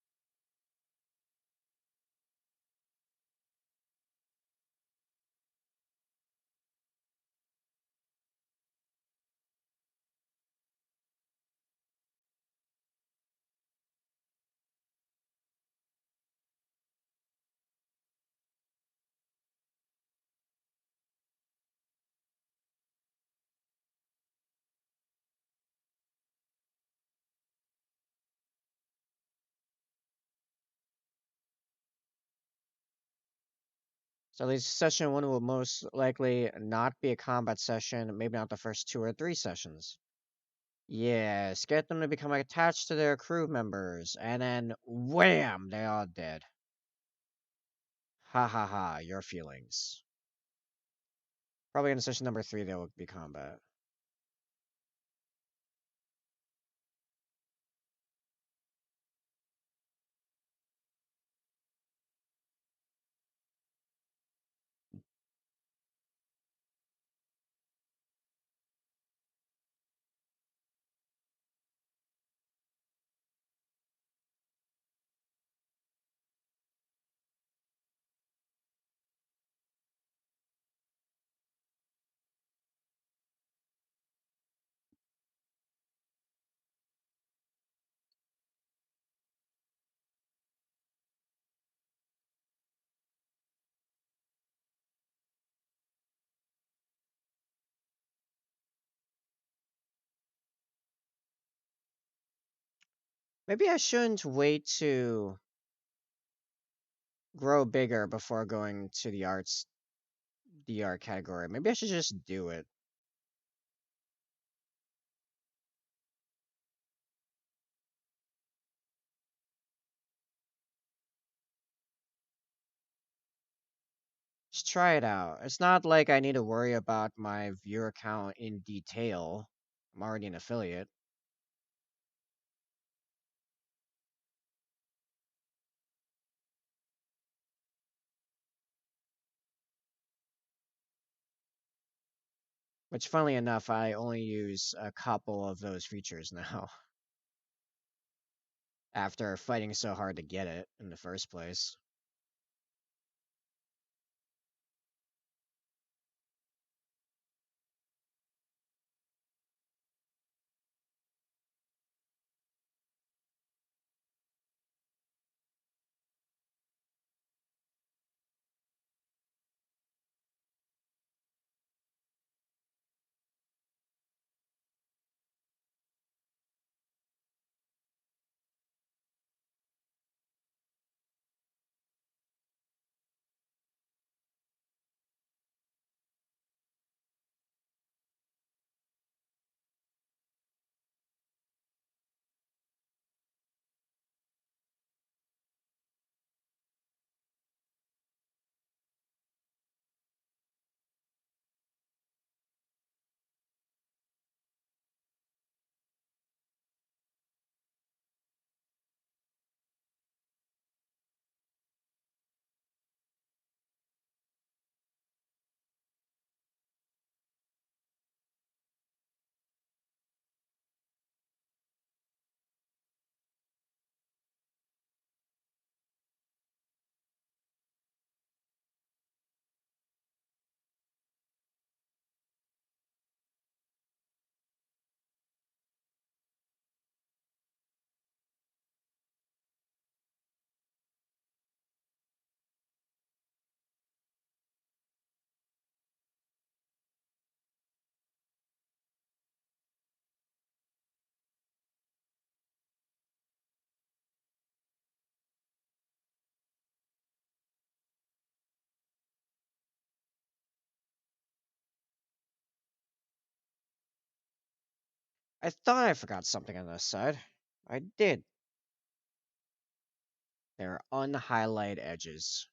[SPEAKER 1] So at least session one will most likely not be a combat session, maybe not the first 2 or 3 sessions. Yes, get them to become attached to their crew members, and then wham, they all dead. Ha ha ha, your feelings. Probably in session number 3 there will be combat. Maybe I shouldn't wait to grow bigger before going to the art category. Maybe I should just do it. Just try it out. It's not like I need to worry about my viewer count in detail. I'm already an affiliate. Which, funnily enough, I only use a couple of those features now after fighting so hard to get it in the first place. I thought I forgot something on this side. I did. There are unhighlighted edges.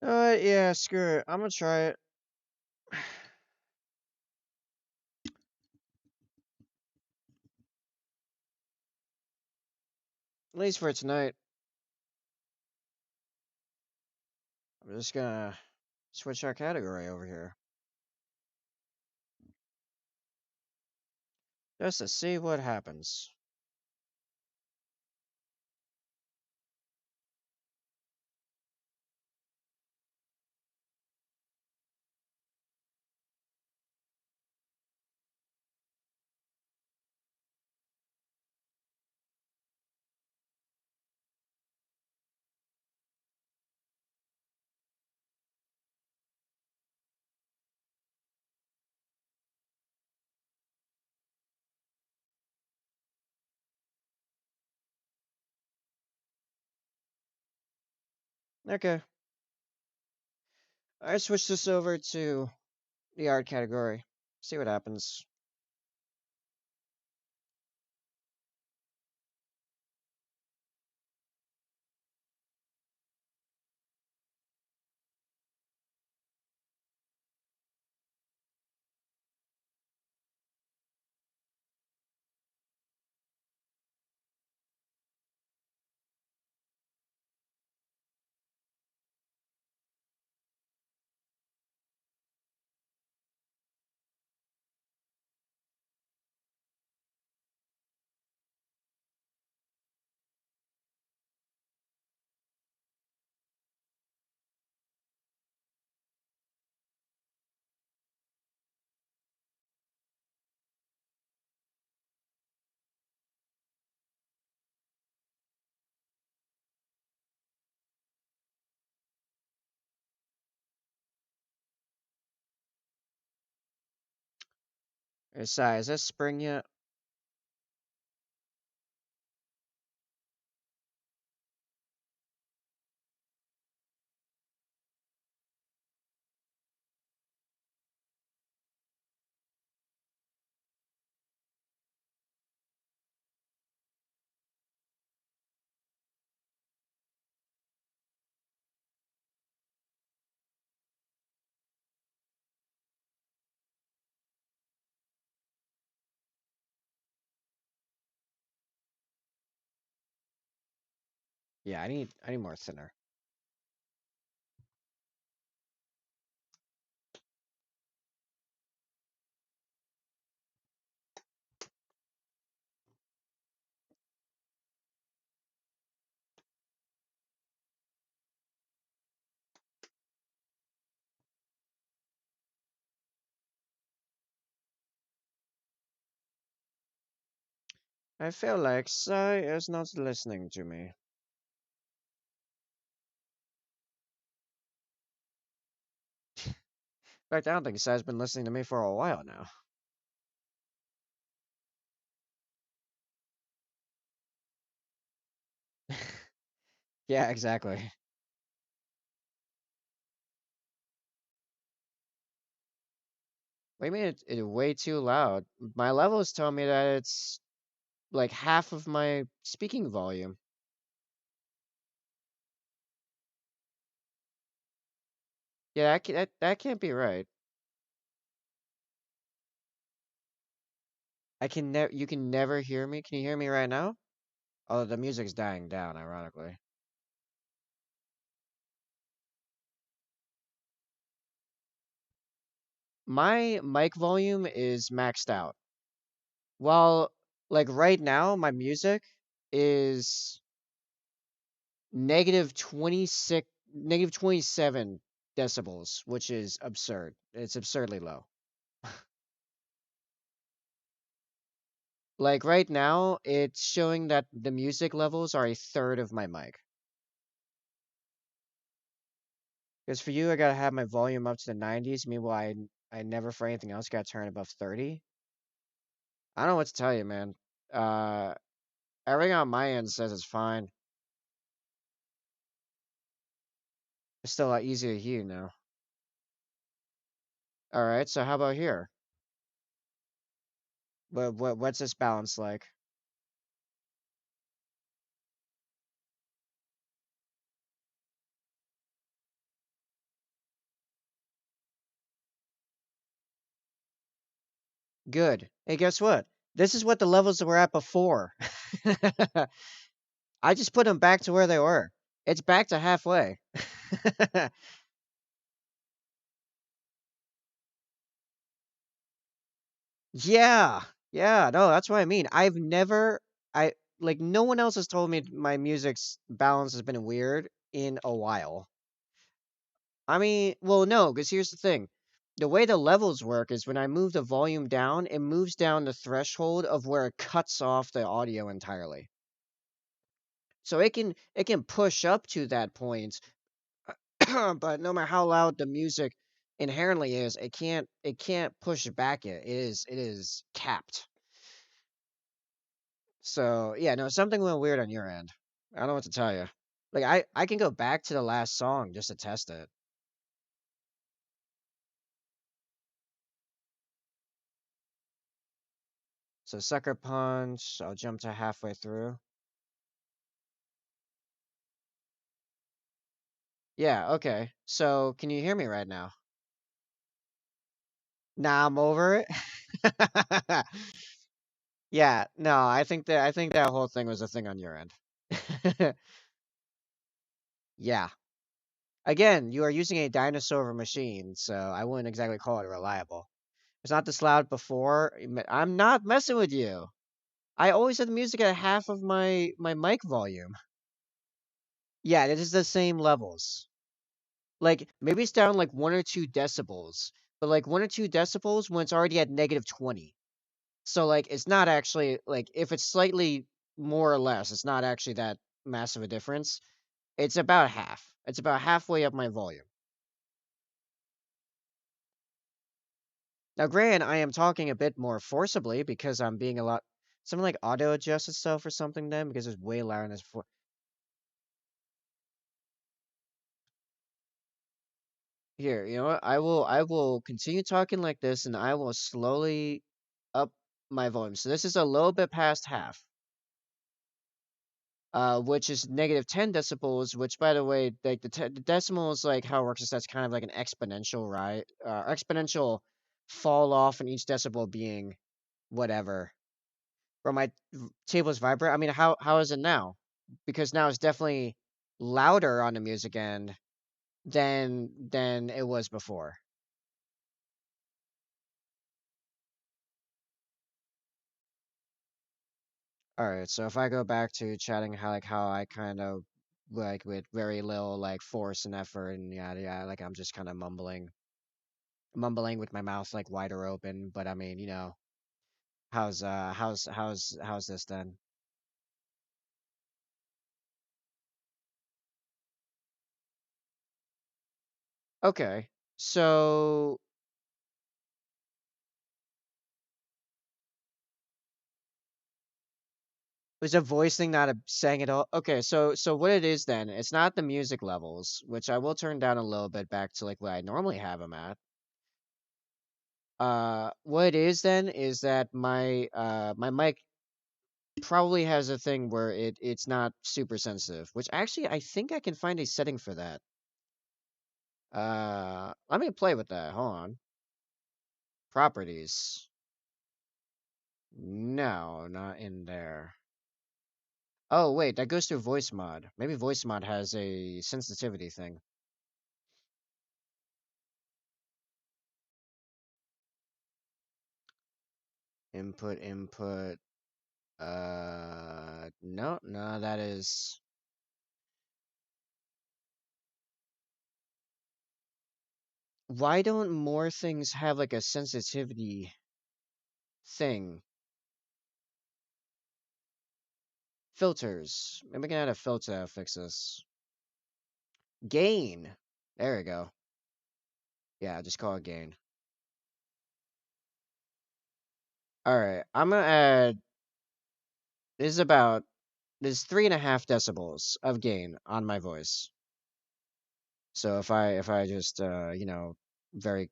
[SPEAKER 1] Yeah, screw it. I'm gonna try it. At least for tonight. I'm just gonna switch our category over here. Just to see what happens. Okay. I switched this over to the art category. See what happens. Is this spring yet? Yeah, I need more thinner. I feel like Sai is not listening to me. In fact, I don't think Sai's been listening to me for a while now. Yeah, exactly. What do you mean it's way too loud? My levels tell me that it's like half of my speaking volume. Yeah, that can't be right. You can never hear me. Can you hear me right now? Oh, the music's dying down, ironically. My mic volume is maxed out. Well, Like right now, my music is negative 27 decibels, which is absurd. It's absurdly low. Like right now, it's showing that the music levels are a third of my mic. Because for you, I gotta have my volume up to the 90s. Meanwhile, I never for anything else gotta turn above 30. I don't know what to tell you, man. Uh, Everything on my end says it's fine. It's still a lot easier to hear now. All right, so how about here? What's this balance like? Good. Hey, guess what? This is what the levels that were at before. I just put them back to where they were. It's back to halfway. Yeah. Yeah, no, that's what I mean. I like no one else has told me my music's balance has been weird in a while. I mean, well, no, because here's the thing. The way the levels work is when I move the volume down, it moves down the threshold of where it cuts off the audio entirely. So it can push up to that point, but no matter how loud the music inherently is, it can't push back it is capped. So yeah, no, something went weird on your end. I don't know what to tell you. Like I can go back to the last song just to test it. So Sucker Punch, I'll jump to halfway through. Yeah, okay. So can you hear me right now? Nah, I'm over it. Yeah, no, I think that whole thing was a thing on your end. Yeah. Again, you are using a dinosaur machine, so I wouldn't exactly call it reliable. It's not this loud before. I'm not messing with you. I always have the music at half of my mic volume. Yeah, it is the same levels. Like maybe it's down like 1 or 2 decibels, but like 1 or 2 decibels when it's already at -20. So like it's not actually like if it's slightly more or less, it's not actually that massive a difference. It's about half. It's about halfway up my volume. Now, granted, I am talking a bit more forcibly because I'm being a lot something like auto adjust itself or something then because it's way louder than this before. Here, you know what? I will continue talking like this and I will slowly up my volume. So this is a little bit past half. Which is -10 decibels, which by the way, like the decimal is like how it works is that's kind of like an exponential, right? Exponential fall off in each decibel being whatever. Where my tables vibrate. I mean, how is it now? Because now it's definitely louder on the music end than it was before. All right, so if I go back to chatting how I kind of like with very little like force and effort and yada yada, like I'm just kind of mumbling with my mouth like wider open. But I mean, how's this then? Okay, so was a voice thing not a saying at all? Okay, so what it is then? It's not the music levels, which I will turn down a little bit back to like what I normally have them at. What it is then is that my mic probably has a thing where it's not super sensitive, which actually I think I can find a setting for that. Let me play with that. Hold on. Properties. No, not in there. Oh, wait, that goes through voice mod. Maybe voice mod has a sensitivity thing. Input, input. No, no, that is. Why don't more things have like a sensitivity thing? Filters. Maybe we can add a filter that'll fix this. Gain. There we go. Yeah, just call it gain. All right, I'm gonna add. This is about. There's 3.5 decibels of gain on my voice. So if I just very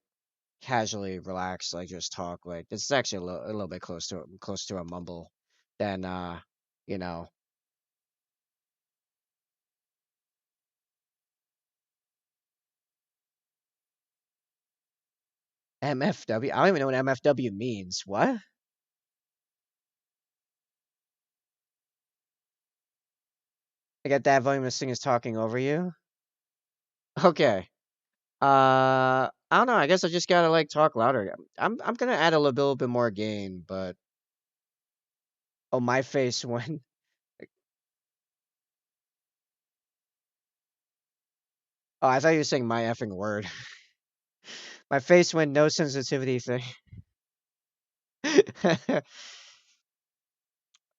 [SPEAKER 1] casually relax, like just talk, like this is actually a little bit close to a mumble, then you know MFW. I don't even know what MFW means. What? I get that volume this thing is talking over you. Okay. I don't know. I guess I just gotta like talk louder. I'm gonna add a little bit more gain, but oh my face when oh I thought you were saying my effing word. My face when no sensitivity thing.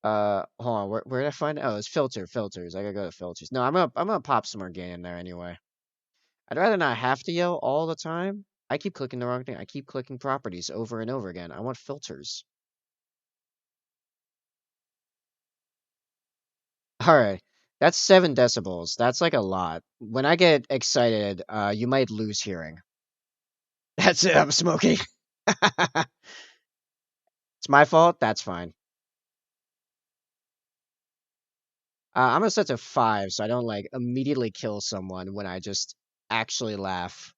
[SPEAKER 1] Hold on. Where did I find it? Oh, it's filters. I gotta go to filters. No, I'm gonna pop some more gain in there anyway. I'd rather not have to yell all the time. I keep clicking the wrong thing. I keep clicking properties over and over again. I want filters. All right. That's 7 decibels. That's like a lot. When I get excited, you might lose hearing. That's it. I'm smoking. It's my fault. That's fine. I'm gonna set to 5 so I don't like immediately kill someone when I just actually laugh.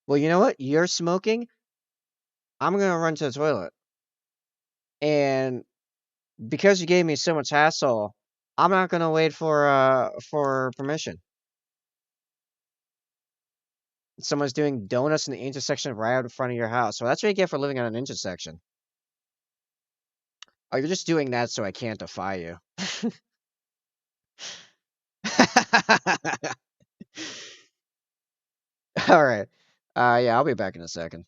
[SPEAKER 1] Well, you know what? You're smoking. I'm gonna run to the toilet. And because you gave me so much hassle, I'm not gonna wait for permission. Someone's doing donuts in the intersection right out in front of your house. So that's what you get for living on an intersection. Oh, you're just doing that so I can't defy you. All right. Yeah, I'll be back in a second.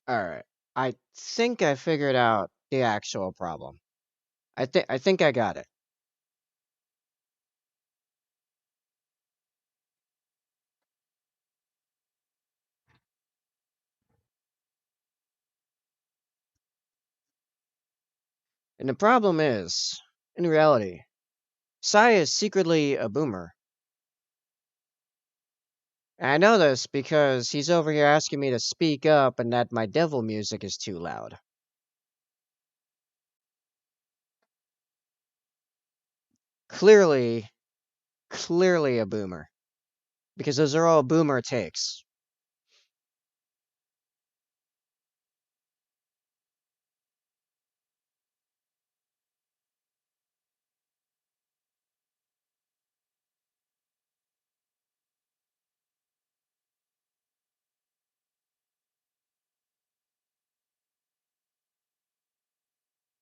[SPEAKER 1] All right. I think I figured out the actual problem. I think I got it. And the problem is, in reality, Sai is secretly a boomer. And I know this because he's over here asking me to speak up and that my devil music is too loud. Clearly, clearly a boomer. Because those are all boomer takes.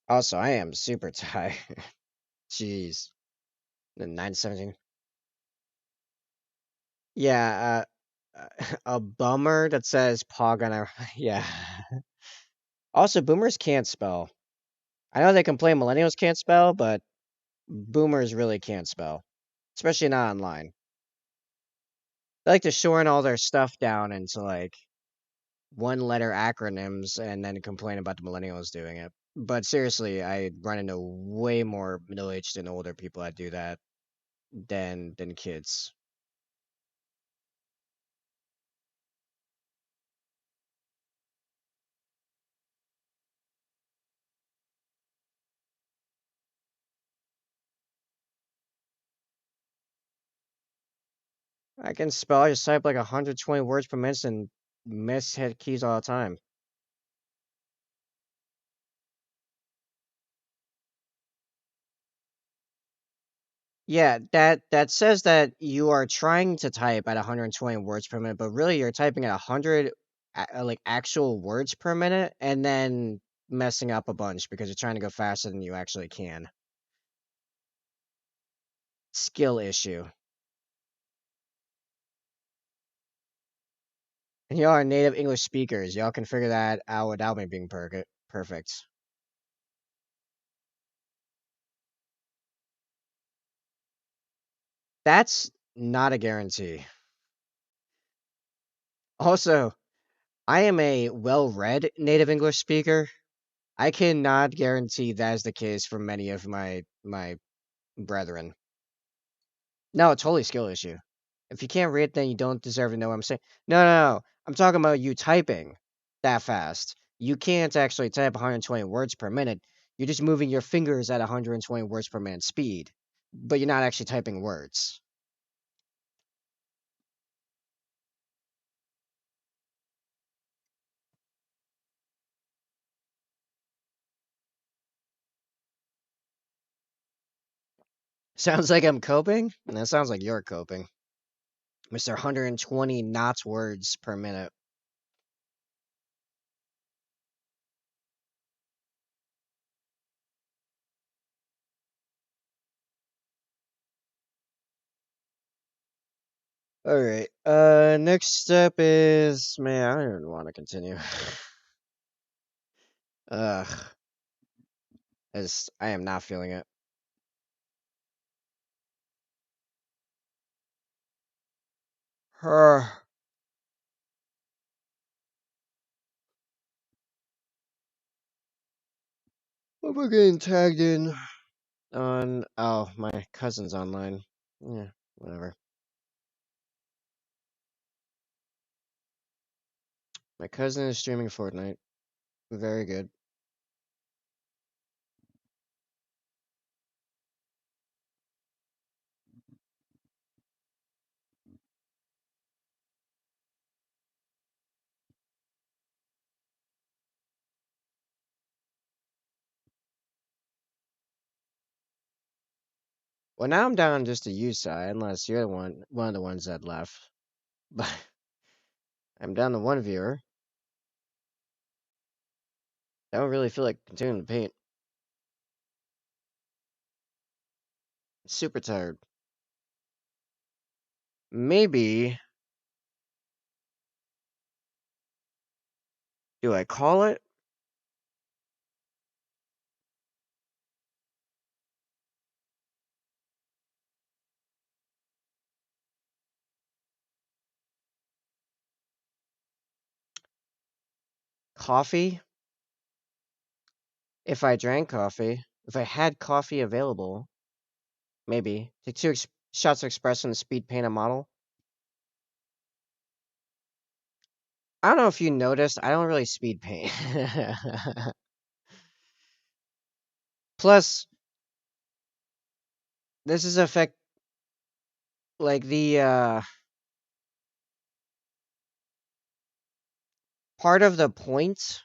[SPEAKER 1] Also, I am super tired. Jeez. The 917. Yeah, a bummer that says Pog on our. Yeah. Also, boomers can't spell. I know they complain millennials can't spell, but boomers really can't spell, especially not online. They like to shorten all their stuff down into like one letter acronyms and then complain about the millennials doing it. But seriously, I run into way more middle aged and older people that do that than kids. I can spell, I just type like 120 words per minute and miss hit keys all the time. Yeah, that says that you are trying to type at 120 words per minute, but really you're typing at 100 like actual words per minute and then messing up a bunch because you're trying to go faster than you actually can. Skill issue. And y'all are native English speakers. Y'all can figure that out without me being perfect. That's not a guarantee. Also, I am a well-read native English speaker. I cannot guarantee that is the case for many of my brethren. No, it's totally skill issue. If you can't read, then you don't deserve to know what I'm saying. No, no, no. I'm talking about you typing that fast. You can't actually type 120 words per minute. You're just moving your fingers at 120 words per minute speed, but you're not actually typing words. Sounds like I'm coping? That sounds like you're coping. Mr. 120 knots words per minute. All right. Next step is man. I don't even want to continue. Ugh, I am not feeling it. What am I getting tagged in on? Oh, my cousin's online. Yeah, whatever. My cousin is streaming Fortnite. Very good. Well, now I'm down just to you side, unless you're the one of the ones that left. But I'm down to one viewer. I don't really feel like continuing to paint. Super tired. Maybe Do I call it coffee? If I drank coffee, if I had coffee available, maybe. Take two shots of espresso and speed paint a model. I don't know if you noticed, I don't really speed paint. Plus, this is affect like the part of the point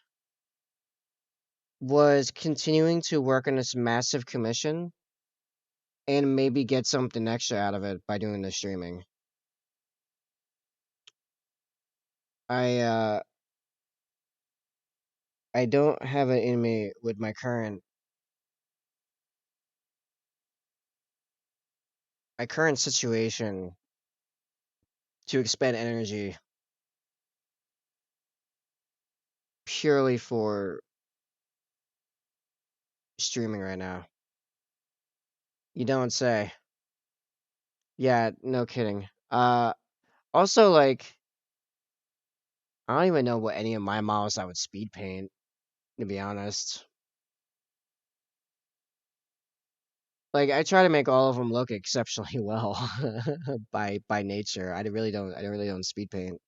[SPEAKER 1] was continuing to work on this massive commission and maybe get something extra out of it by doing the streaming. I I don't have it in me with my current situation to expend energy purely for streaming right now. You don't say. Yeah, no kidding. Also like I don't even know what any of my models I would speed paint, to be honest. Like I try to make all of them look exceptionally well by nature. I really don't speed paint.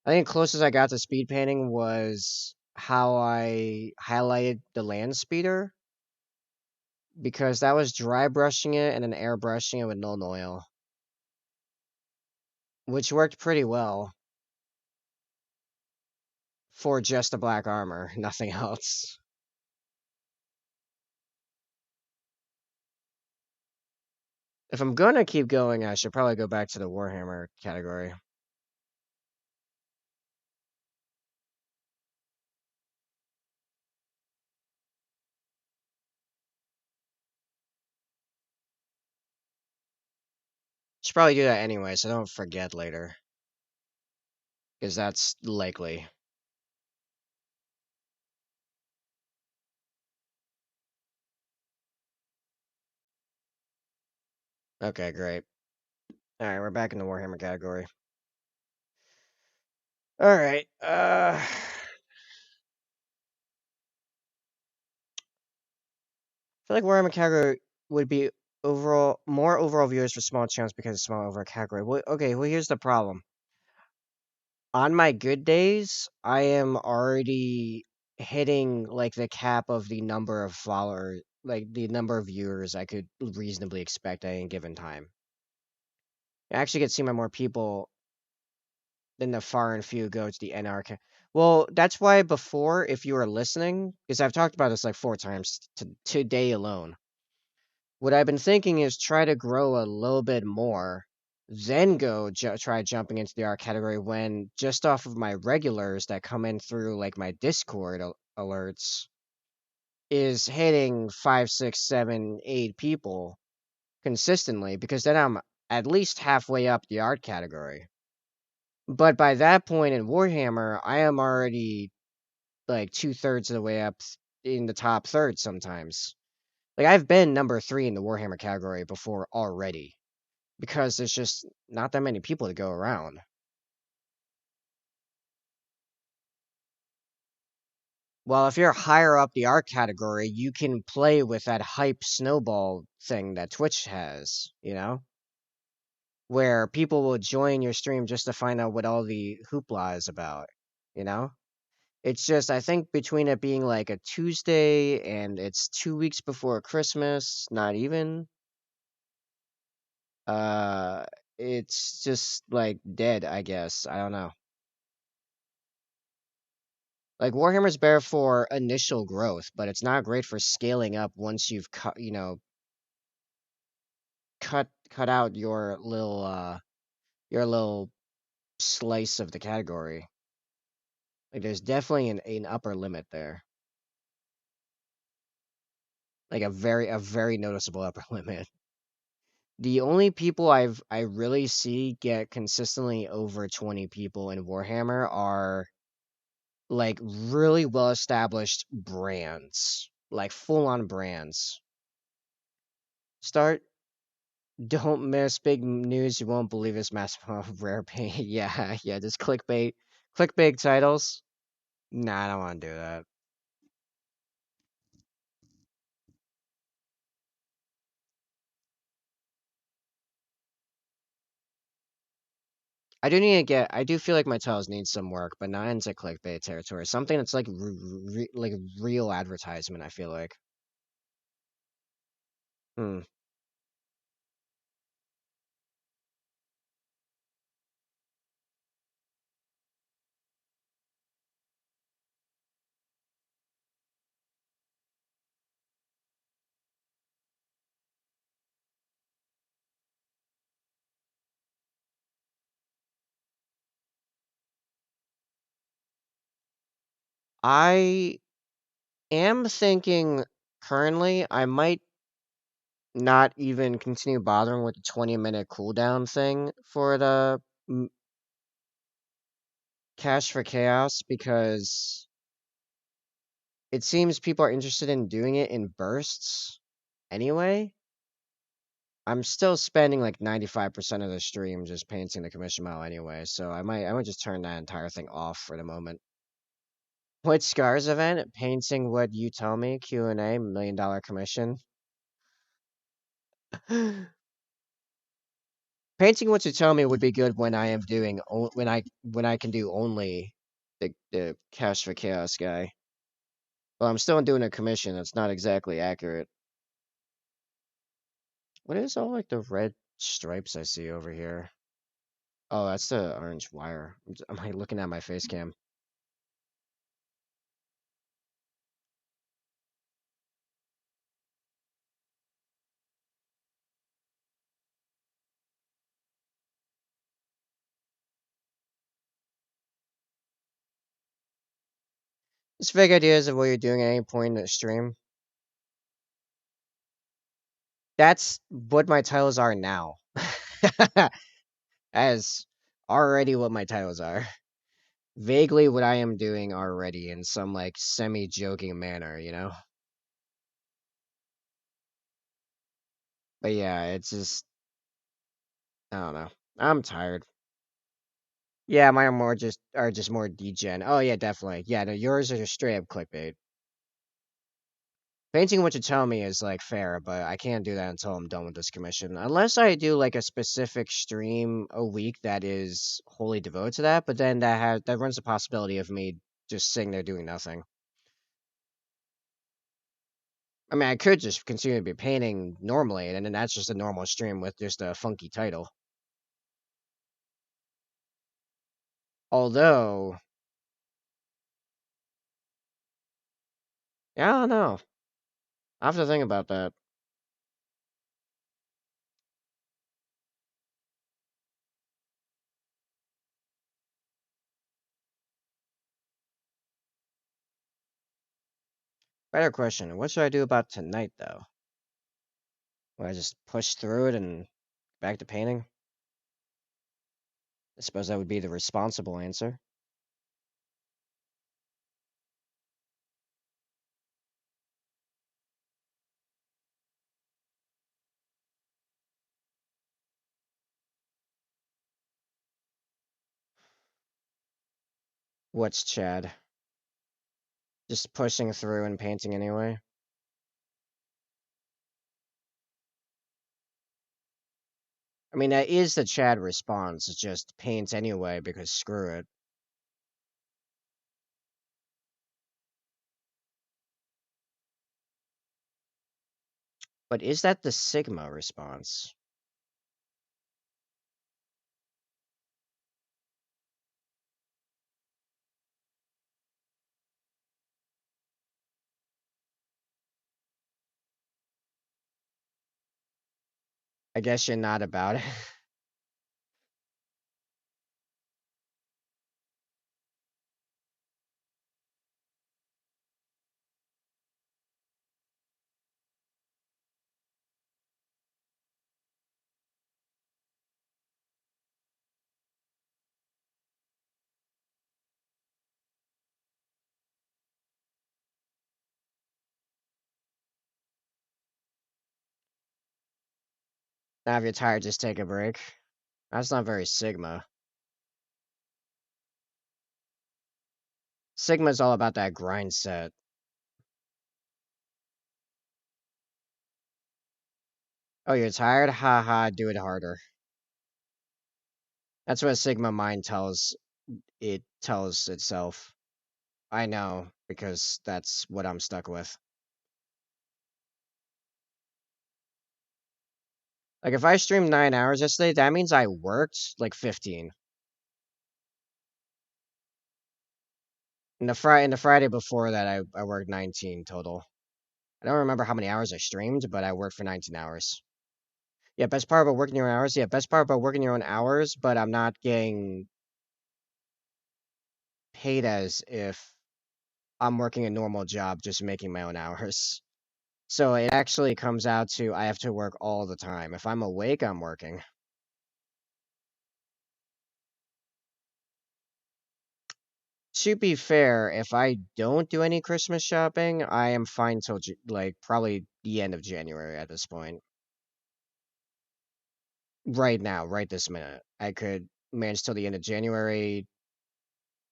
[SPEAKER 1] I think closest I got to speed painting was how I highlighted the land speeder because that was dry brushing it and then airbrushing it with Nuln Oil, which worked pretty well for just the black armor, nothing else. If I'm gonna keep going, I should probably go back to the Warhammer category. Should probably do that anyway, so I don't forget later, because that's likely. Okay, great. All right, we're back in the Warhammer category. All right. I feel like Warhammer category would be overall more overall viewers for small channels because it's small overall category. Well, okay, well here's the problem. On my good days, I am already hitting like the cap of the number of followers, like the number of viewers I could reasonably expect at any given time. I actually get seen by more people than the far and few go to the NR. Well, that's why before, if you were listening, because I've talked about this like 4 times today alone. What I've been thinking is try to grow a little bit more, then go try jumping into the art category when just off of my regulars that come in through like my Discord alerts is hitting 5, 6, 7, 8 people consistently because then I'm at least halfway up the art category. But by that point in Warhammer, I am already like 2/3 of the way up in the top third sometimes. Like I've been number 3 in the Warhammer category before already because there's just not that many people to go around. Well, if you're higher up the art category, you can play with that hype snowball thing that Twitch has, you know? Where people will join your stream just to find out what all the hoopla is about, you know? It's just I think between it being like a Tuesday and it's 2 weeks before Christmas, not even, uh it's just like dead, I guess. I don't know. Like Warhammer's better for initial growth, but it's not great for scaling up once you've cut out your little slice of the category. Like there's definitely an upper limit there. Like a very noticeable upper limit. The only people I really see get consistently over 20 people in Warhammer are like really well established brands, like full on brands. Start Don't miss big news you won't believe is massive amount of rare paint. Yeah, yeah, just clickbait titles. Nah, I don't want to do that. I do feel like my titles need some work, but not into clickbait territory. Something that's like like real advertisement. I feel like. Hmm. I am thinking currently I might not even continue bothering with the 20-minute cooldown thing for the Cash for Chaos because it seems people are interested in doing it in bursts anyway. I'm still spending like 95% of the stream just painting the commission model anyway, so I might just turn that entire thing off for the moment. What Scars event? Painting what you tell me, Q&A, $1 million commission. Painting what you tell me would be good when I am doing when I can do only the Cash for Chaos guy. Well, I'm still doing a commission. That's not exactly accurate. What is all like the red stripes I see over here? Oh, that's the orange wire. I'm like looking at my face cam. Just vague ideas of what you're doing at any point in the stream. That's what my titles are now. As already what my titles are. Vaguely what I am doing already in some like semi-joking manner, you know? But yeah, it's just I don't know. I'm tired. Yeah, mine are just more degen. Oh yeah, definitely. Yeah, no, yours are just straight up clickbait. Painting what you tell me is like fair, but I can't do that until I'm done with this commission. Unless I do like a specific stream a week that is wholly devoted to that, but then that runs the possibility of me just sitting there doing nothing. I mean, I could just continue to be painting normally, and then that's just a normal stream with just a funky title. Although, yeah, I don't know. I have to think about that. Better question. What should I do about tonight, though? Will I just push through it and back to painting? I suppose that would be the responsible answer. What's Chad? Just pushing through and painting anyway? I mean, that is the Chad response. It's just paint anyway because screw it. But is that the Sigma response? I guess you're not about it. Now, if you're tired, just take a break. That's not very Sigma. Sigma's all about that grind set. Oh, you're tired? Haha, do it harder. That's what Sigma mind tells itself. I know, because that's what I'm stuck with. Like, if I streamed 9 hours yesterday, that means I worked like 15. And the Friday before that, I worked 19 total. I don't remember how many hours I streamed, but I worked for 19 hours. Yeah, best part about working your own hours. Yeah, best part about working your own hours, but I'm not getting paid as if I'm working a normal job, just making my own hours. So it actually comes out to I have to work all the time. If I'm awake, I'm working. To be fair, if I don't do any Christmas shopping, I am fine till like probably the end of January at this point. Right now, right this minute, I could manage till the end of January,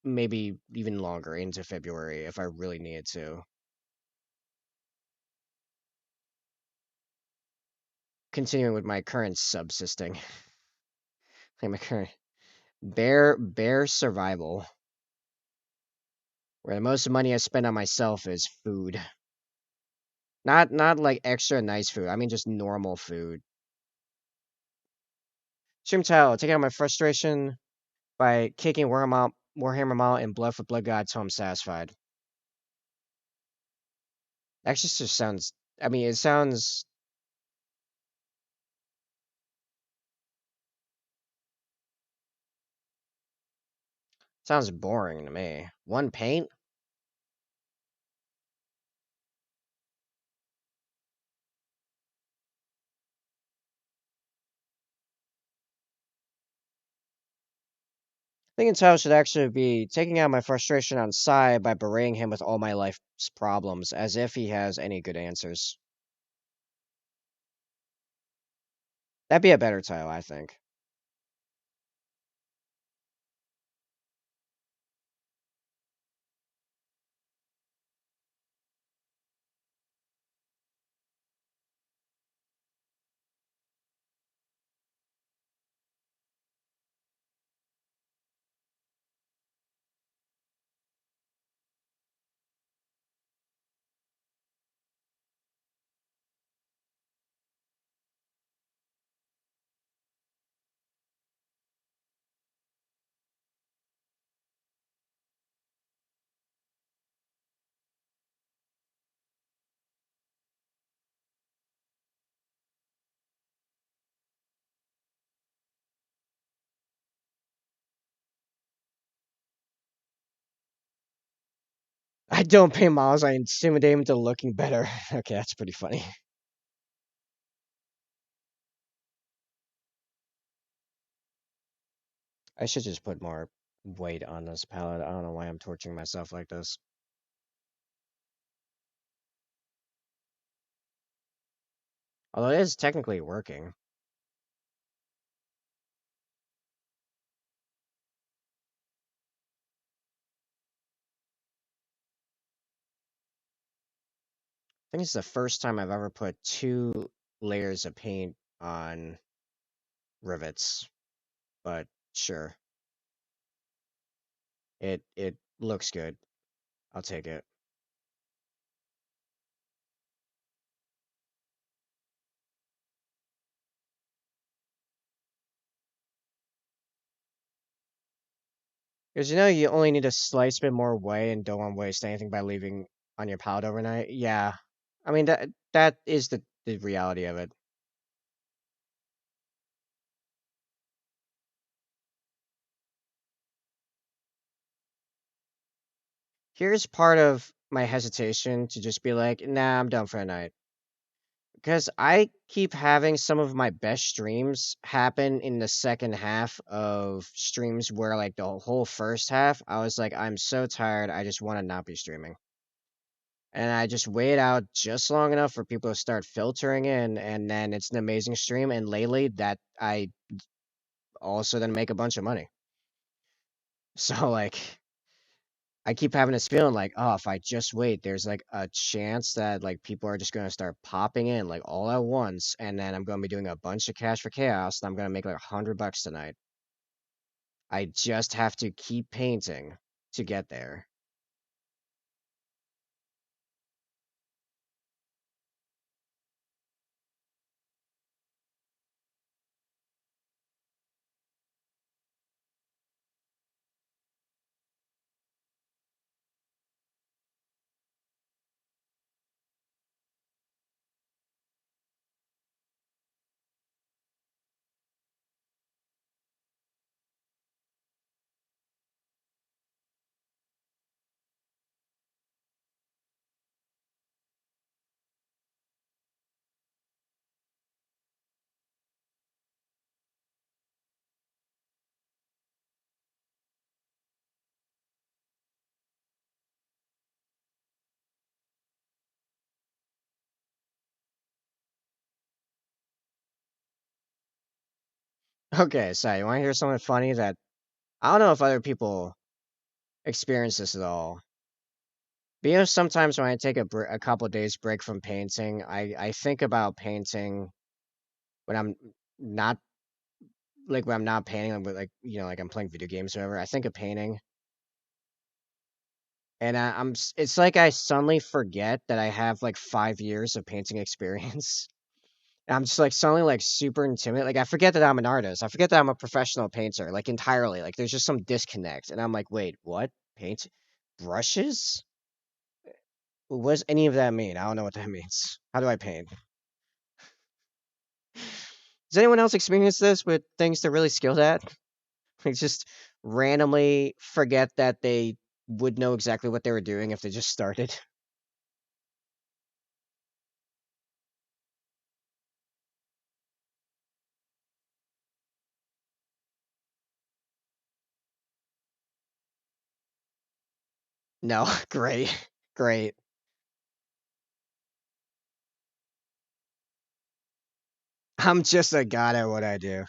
[SPEAKER 1] maybe even longer into February if I really needed to. Continuing with my current subsisting, like my current bear survival, where the most money I spend on myself is food. Not like extra nice food. I mean just normal food. Shrimtao, taking out my frustration by kicking Warhammer Mall in blood for blood god till I'm satisfied. Actually just sounds I mean it sounds boring to me. One paint? Thinking Tao should actually be taking out my frustration on Sai by berating him with all my life's problems, as if he has any good answers. That'd be a better title, I think. I don't pay Miles, I intimidate him to looking better. Okay, that's pretty funny. I should just put more weight on this palette. I don't know why I'm torturing myself like this. Although it is technically working. I think it's the first time I've ever put 2 layers of paint on rivets, but sure. It looks good. I'll take it. Because you only need a slight bit more whey and don't want to waste anything by leaving on your palette overnight. Yeah. I mean that is the reality of it. Here's part of my hesitation to just be like, nah, I'm done for the night. Because I keep having some of my best streams happen in the second half of streams where, like, the whole first half, I was like, I'm so tired, I just want to not be streaming. And I just wait out just long enough for people to start filtering in, and then it's an amazing stream. And lately, that I also then make a bunch of money. So like, I keep having this feeling like, oh, if I just wait, there's like a chance that like people are just gonna start popping in like all at once, and then I'm gonna be doing a bunch of cash for chaos, and I'm gonna make like $100 tonight. I just have to keep painting to get there. Okay, so you want to hear something funny that I don't know if other people experience this at all. But you know, sometimes when I take a couple days break from painting, I think about painting when I'm not when I'm not painting, but like like I'm playing video games or whatever. I think of painting, and it's like I suddenly forget that I have like 5 years of painting experience. And I'm just like suddenly like super intimidated. Like I forget that I'm an artist. I forget that I'm a professional painter, like entirely. Like there's just some disconnect, and I'm like, wait, what? Paint brushes? What does any of that mean? I don't know what that means. How do I paint? Does anyone else experience this with things they're really skilled at? Like just randomly forget that they would know exactly what they were doing if they just started. No, great, great. I'm just a god at what I do.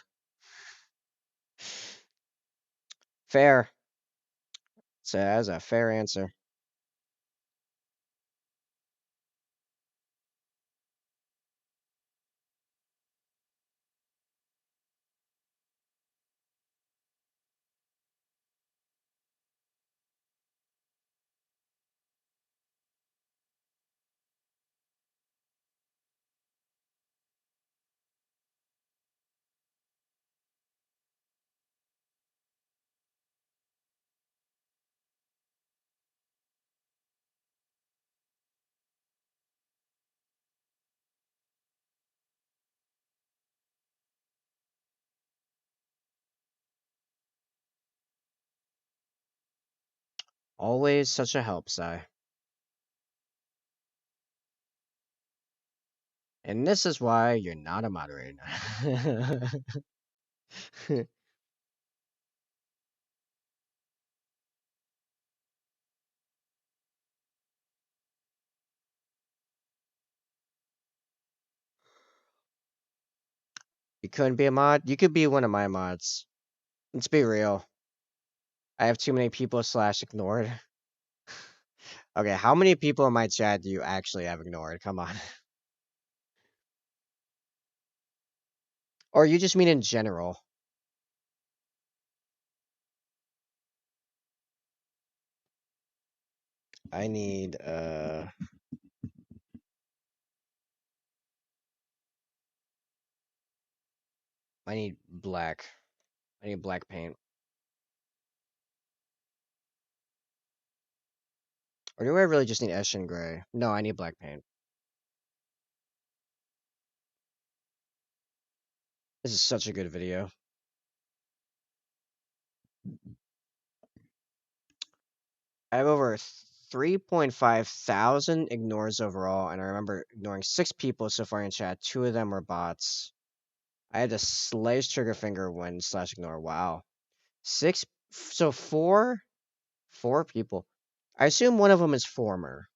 [SPEAKER 1] Fair. So that's a fair answer. Always such a help, Sai. And this is why you're not a moderator. You couldn't be a mod? You could be one of my mods. Let's be real. I have too many people slash ignored. Okay, how many people in my chat do you actually have ignored? Come on. Or you just mean in general? I need I need black. I need black paint. Or do I really just need Eshin gray? No, I need black paint. This is such a good video. I have over 3.5 thousand ignores overall, and I remember ignoring 6 people so far in chat. 2 of them were bots. I had to slice trigger finger when slash ignore. Wow. Six, so four people. I assume one of them is former.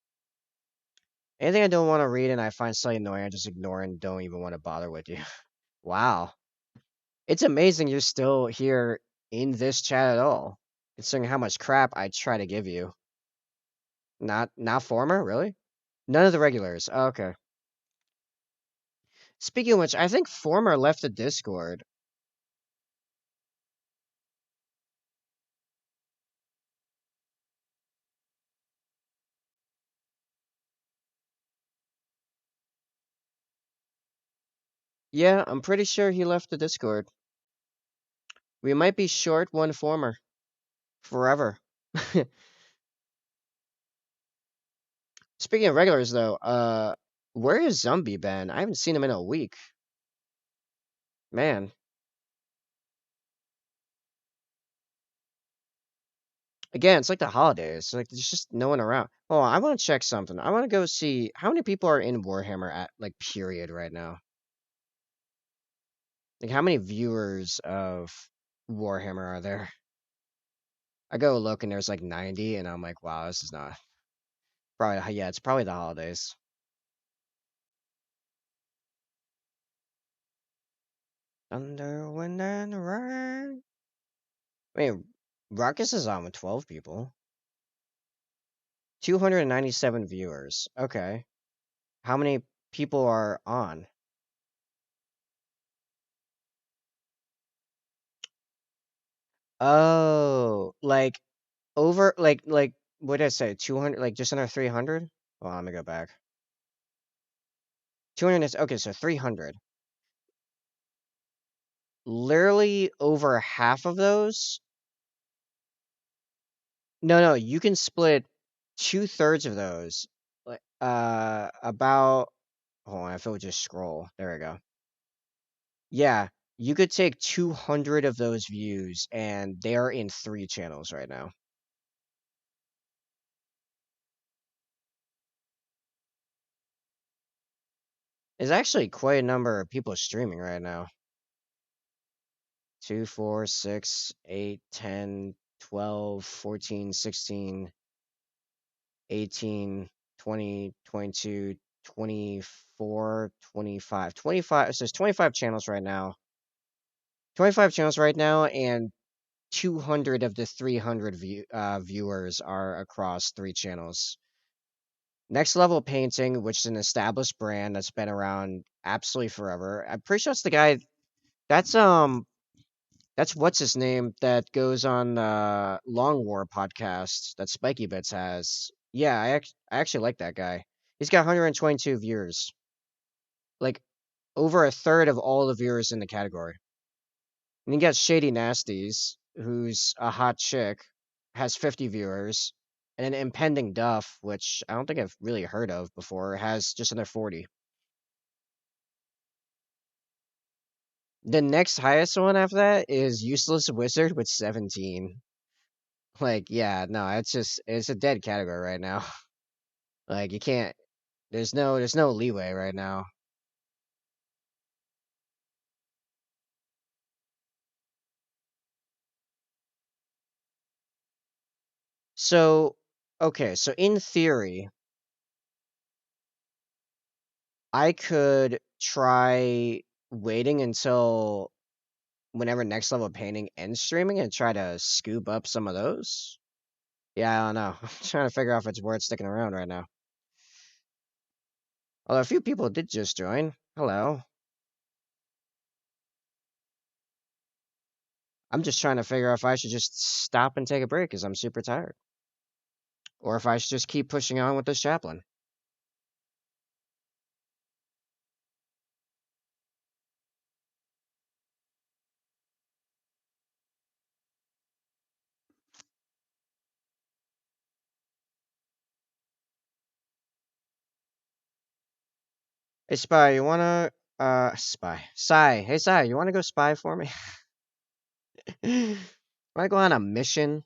[SPEAKER 1] Anything I don't want to read and I find slightly annoying, I just ignore and don't even want to bother with you. Wow. It's amazing you're still here in this chat at all, considering how much crap I try to give you. Not former, really? None of the regulars. Oh, okay. Speaking of which, I think former left the Discord. Yeah, I'm pretty sure he left the Discord. We might be short one former forever. Speaking of regulars, though, where is Zombie been? I haven't seen him in a week. Man, again, it's like the holidays. Like there's just no one around. Oh, I want to check something. I want to go see how many people are in Warhammer at like period right now. Like how many viewers of Warhammer are there? I go look and there's like 90, and I'm like, wow, this is not probably yeah, it's probably the holidays. Thunder, wind, and rain. Wait, Ruckus is on with 12 people. 297 viewers. Okay. How many people are on? Oh, like over like what did I say? 200 like just under 300? Well, let me go back. 200 is okay, so 300. Literally over half of those. No, you can split two-thirds of those. Like about hold on, if it would just scroll. There we go. Yeah, you could take 200 of those views and they're in three channels right now. There's actually quite a number of people streaming right now. 2, 4, 6, 8, 10, 12, 14, 16, 18, 20, 22, 24, 25. 25, so there's 25 channels right now. 25 channels right now, and 200 of the 300 viewers are across three channels. Next Level Painting, which is an established brand that's been around absolutely forever. I'm pretty sure it's the guy that's that's what's his name that goes on Long War podcast that Spiky Bits has. Yeah, I actually like that guy. He's got 122 viewers, like over a third of all the viewers in the category. And you got Shady Nasties, who's a hot chick, has 50 viewers, and then Impending Duff, which I don't think I've really heard of before, has just under 40. The next highest one after that is Useless Wizard with 17. Like, yeah, no, it's a dead category right now. Like you can't there's no leeway right now. So okay, so in theory, I could try waiting until whenever next level painting ends streaming and try to scoop up some of those. Yeah, I don't know. I'm trying to figure out if it's worth sticking around right now. Although a few people did just join. Hello. I'm just trying to figure out if I should just stop and take a break because I'm super tired. Or if I should just keep pushing on with this chaplain. Hey Spy, you wanna Spy. Hey Sai, you wanna go spy for me? Wanna go on a mission?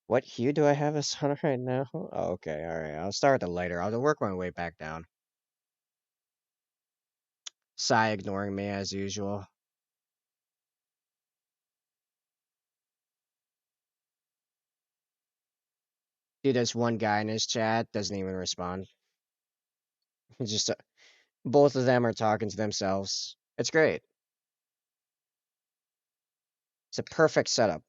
[SPEAKER 1] What hue do I have as on right now? Oh, okay, all right. I'll start with the lighter. I'll work my way back down. Sai ignoring me as usual. Dude, there's one guy in his chat doesn't even respond. He's just both of them are talking to themselves. It's great. It's a perfect setup.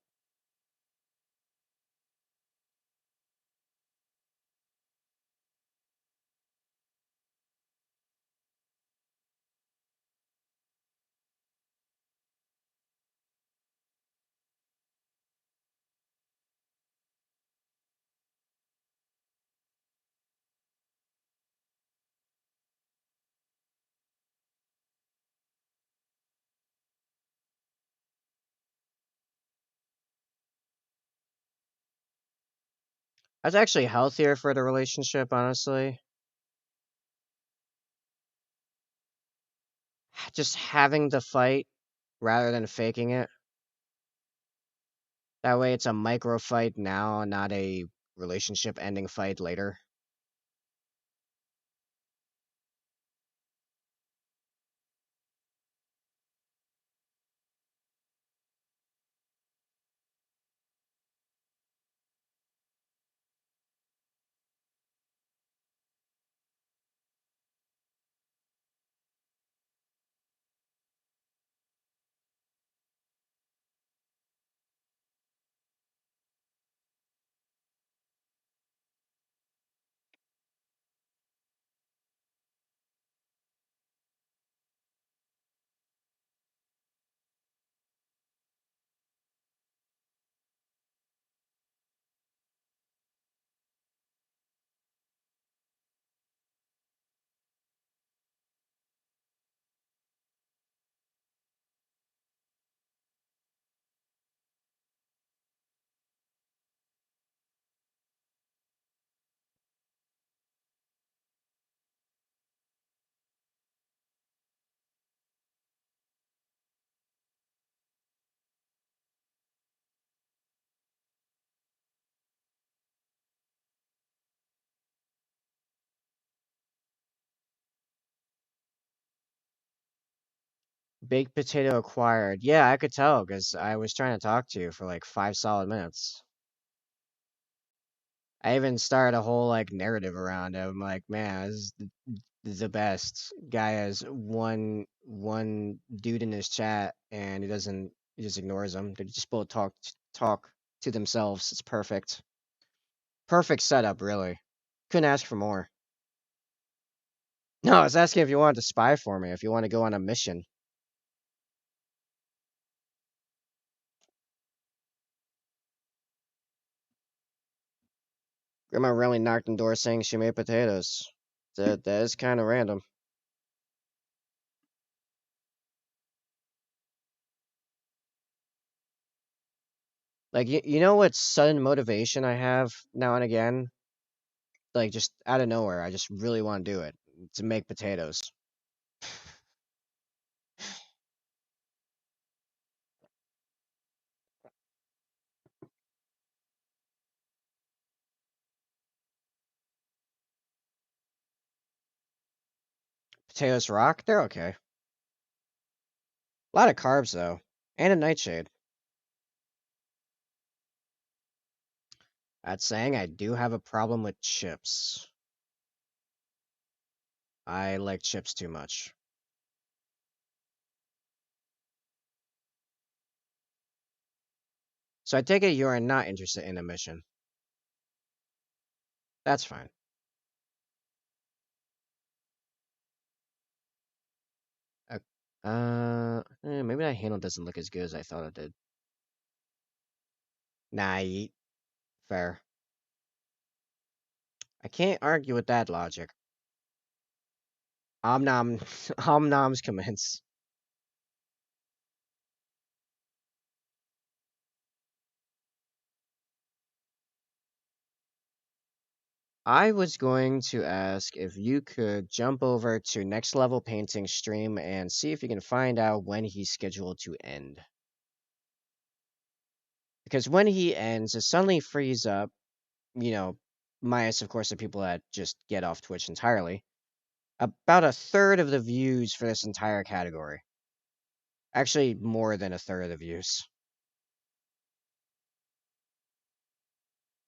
[SPEAKER 1] That's actually healthier for the relationship, honestly. Just having the fight rather than faking it. That way it's a micro fight now, not a relationship ending fight later. Baked potato acquired. Yeah, I could tell because I was trying to talk to you for like 5 solid minutes. I even started a whole like narrative around it. I'm like, man, this is the best. Guy has one dude in his chat, and he just ignores them. They just both talk to themselves. It's perfect. Perfect setup, really. Couldn't ask for more. No, I was asking if you wanted to spy for me, if you want to go on a mission. Grandma really knocked on the door saying she made potatoes. That is kind of random. Like you know what sudden motivation I have now and again? Like just out of nowhere, I just really want to do it. To make potatoes. Potatoes rock, they're okay. A lot of carbs though. And a nightshade. That's saying I do have a problem with chips. I like chips too much. So I take it you are not interested in a mission. That's fine. Uh, maybe that handle doesn't look as good as I thought it did. Nah, fair. I can't argue with that logic. Om nom, om noms commence. I was going to ask if you could jump over to Next Level Painting stream and see if you can find out when he's scheduled to end. because when he ends, it suddenly frees up, you know, minus of course the people that just get off Twitch entirely, about a third of the views for this entire category. Actually, more than a third of the views.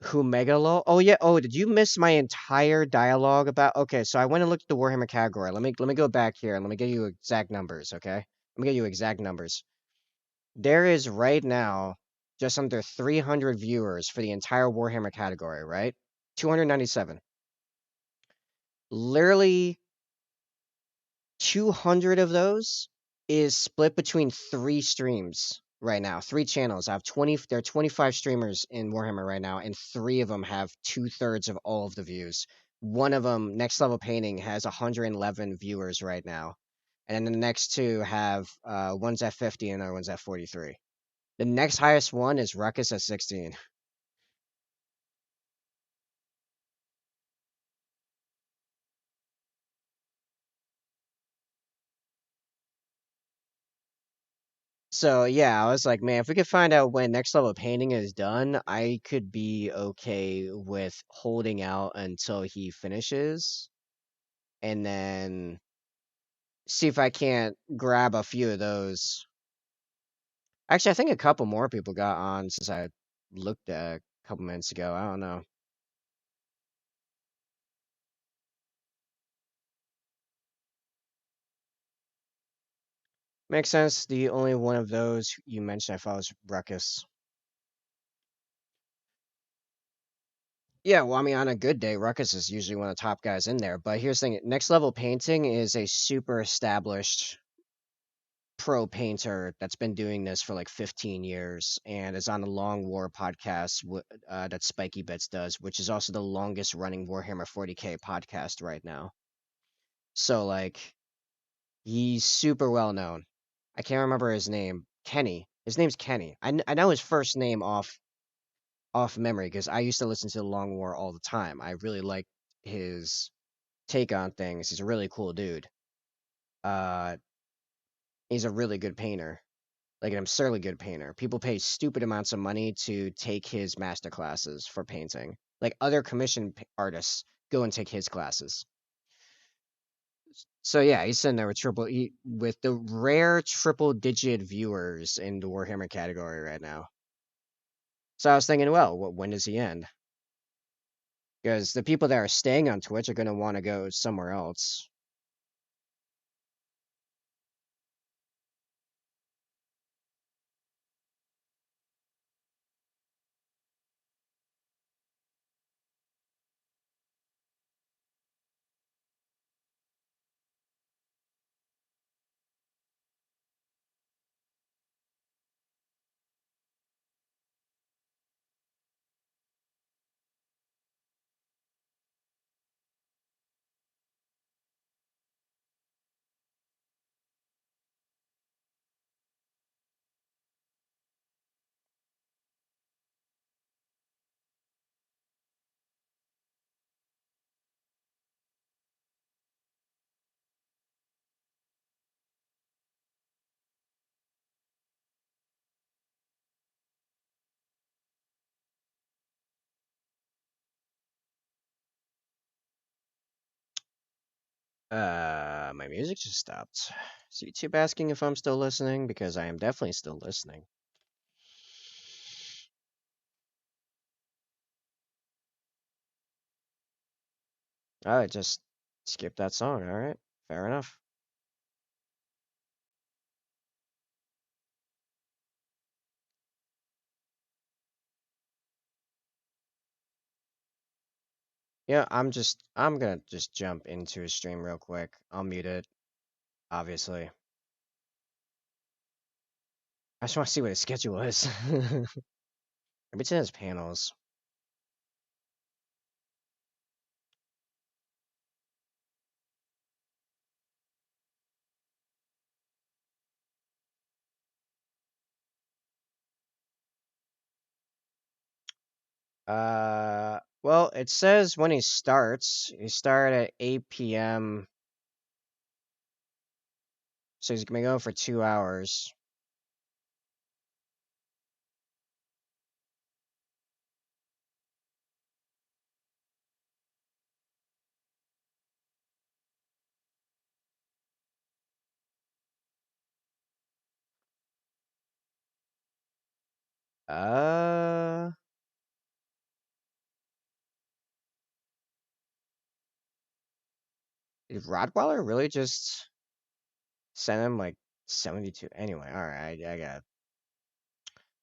[SPEAKER 1] Who Megalo? Oh yeah. Oh, did you miss my entire dialogue about? Okay, so I went and looked at the Warhammer category. Let me go back here and let me get you exact numbers. Okay, let me get you exact numbers. There is right now just under 300 viewers for the entire Warhammer category. Right, 297. Literally 200 of those is split between three streams right now, three channels. I have 20, there are 25 streamers in Warhammer right now, and three of them have two-thirds of all of the views. One of them, Next Level Painting, has 111 viewers right now. And then the next two have, one's at 50 and the other one's at 43. The next highest one is Ruckus at 16. So yeah, I was like, man, if we could find out when next level painting is done, I could be okay with holding out until he finishes and then see if I can't grab a few of those. Actually, I think a couple more people got on since I looked at a couple minutes ago. I don't know. Makes sense. The only one of those you mentioned I thought was Ruckus. Yeah, well, I mean, on a good day, Ruckus is usually one of the top guys in there. But here's the thing: next level painting is a super established pro painter that's been doing this for like 15 years and is on the Long War podcast that Spiky Bits does, which is also the longest running Warhammer 40K podcast right now. So like he's super well known. I can't remember his name. Kenny. His name's Kenny. I know his first name off memory because I used to listen to the Long War all the time. I really like his take on things. He's a really cool dude. Uh, he's a really good painter, like an absurdly good painter. People pay stupid amounts of money to take his master classes for painting. Like other commissioned artists go and take his classes. So yeah, he's sitting there with with the rare triple digit viewers in the Warhammer category right now. So I was thinking, well, when does he end? Because the people that are staying on Twitch are going to want to go somewhere else. My music just stopped. Is YouTube asking if I'm still listening? Because I am definitely still listening. I just skip that song. All right, fair enough. Yeah, I'm gonna just jump into his stream real quick. I'll mute it, obviously. I just want to see what his schedule is. Maybe it's in his panels. Well, it says when he starts. He started at 8 p.m. So he's gonna go for 2 hours. Uh, did Rottweiler really just send him like 72? Anyway, all right, I gotta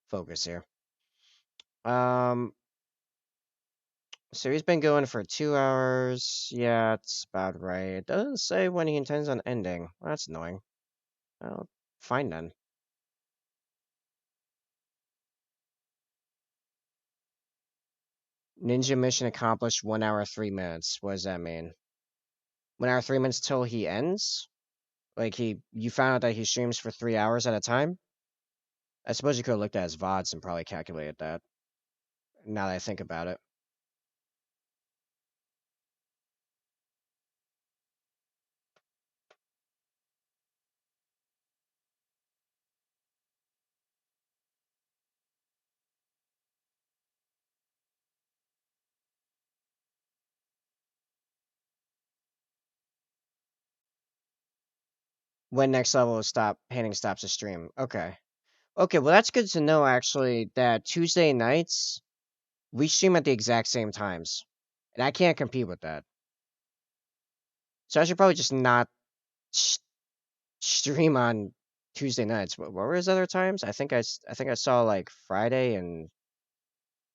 [SPEAKER 1] focus here. Um, so he's been going for 2 hours. Yeah, it's about right. It doesn't say when he intends on ending. Well, that's annoying. Well, fine then. Ninja mission accomplished 1 hour 3 minutes. What does that mean? 1 hour 3 minutes till he ends? Like you found out that he streams for 3 hours at a time? I suppose you could have looked at his VODs and probably calculated that. Now that I think about it. When next level will stop painting stops the stream. Okay. Okay, well that's good to know actually that Tuesday nights we stream at the exact same times. And I can't compete with that. So I should probably just not sh- stream on Tuesday nights. What were his other times? I think I saw like Friday and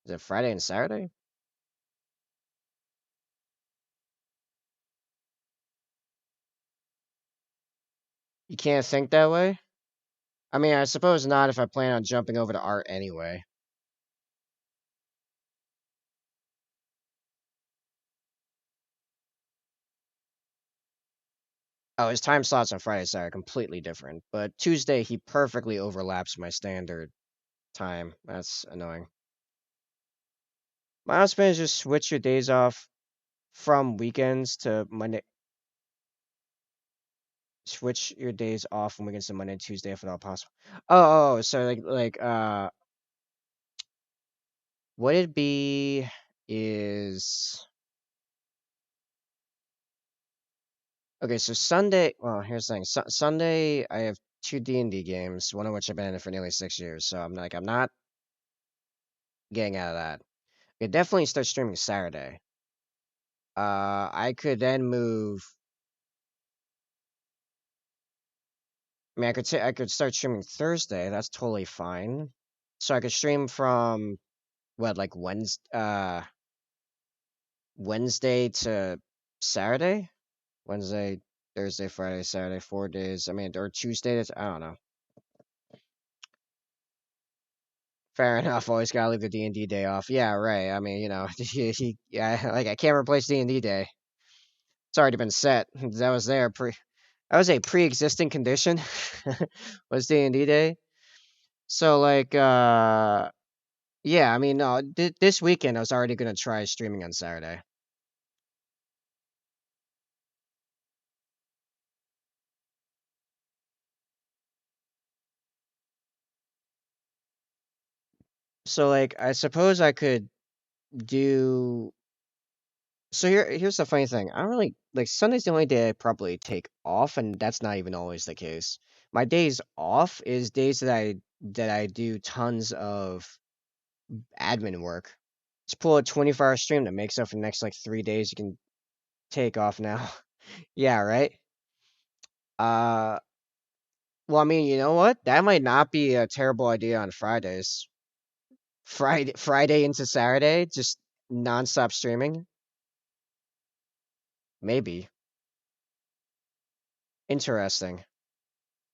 [SPEAKER 1] is it Friday and Saturday? You can't think that way? I mean, I suppose not if I plan on jumping over to art anyway. Oh, his time slots on Friday, sorry, are completely different. But Tuesday, he perfectly overlaps my standard time. That's annoying. My husband is just switch your days off from weekends to Monday. Switch your days off from weekends to Monday and Tuesday if at all possible. So what it'd be is okay. So Sunday. Well, here's the thing. Sunday, I have two D&D games, one of which I've been in it for nearly 6 years. So I'm not getting out of that. I could definitely start streaming Saturday. I could then move. I mean, I could start streaming Thursday. That's totally fine. So I could stream from what, like Wednesday to Saturday, Wednesday, Thursday, Friday, Saturday, 4 days. I mean, or Tuesday to I don't know. Fair enough. Always gotta leave the D&D day off. Yeah, right. I mean, yeah, like I can't replace D&D day. It's already been set. That was there pre. That was a pre-existing condition. Was D&D day. So yeah. I mean, no. This weekend I was already gonna try streaming on Saturday. So I suppose I could do. So here's the funny thing. I don't really like Sunday's the only day I probably take off, and that's not even always the case. My days off is days that I do tons of admin work. Just pull a 24-hour stream that makes up for the next like 3 days you can take off now. Yeah, right. Uh, well, I mean, you know what? That might not be a terrible idea on Fridays. Friday into Saturday, just nonstop streaming. Maybe. Interesting.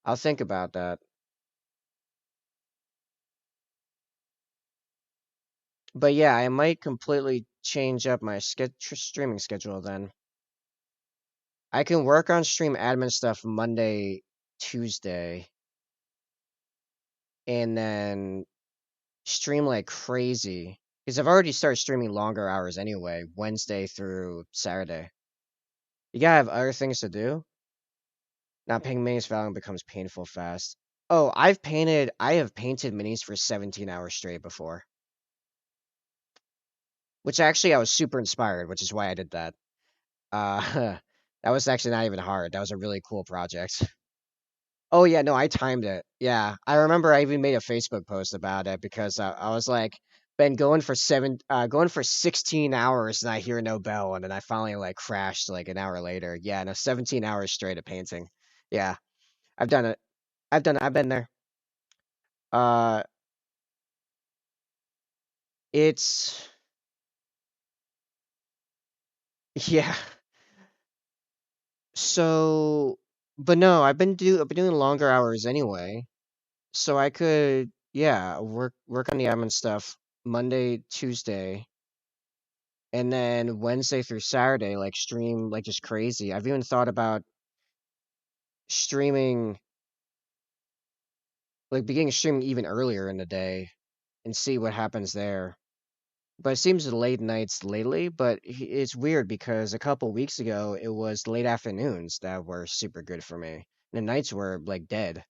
[SPEAKER 1] I'll think about that. But yeah, I might completely change up my streaming schedule then. I can work on stream admin stuff Monday, Tuesday, and then stream like crazy. Because I've already started streaming longer hours anyway, Wednesday through Saturday. You gotta have other things to do. Not paying minis for long becomes painful fast. Oh, I have painted minis for 17 hours straight before. Which actually I was super inspired, which is why I did that. Uh, that was actually not even hard. That was a really cool project. Oh yeah, no, I timed it. Yeah, I remember I even made a Facebook post about it because I was like, been going for 16 hours and I hear no bell, and then I finally like crashed like an hour later. Yeah, no, 17 hours straight of painting. Yeah, I've done it. I've done it. I've been there. Uh, it's yeah. So, but no, I've been doing longer hours anyway, so I could yeah work on the admin stuff Monday, Tuesday, and then Wednesday through Saturday, like stream like just crazy. I've even thought about streaming, like beginning streaming even earlier in the day and see what happens there. But it seems late nights lately, but it's weird because a couple weeks ago it was late afternoons that were super good for me. The nights were like dead.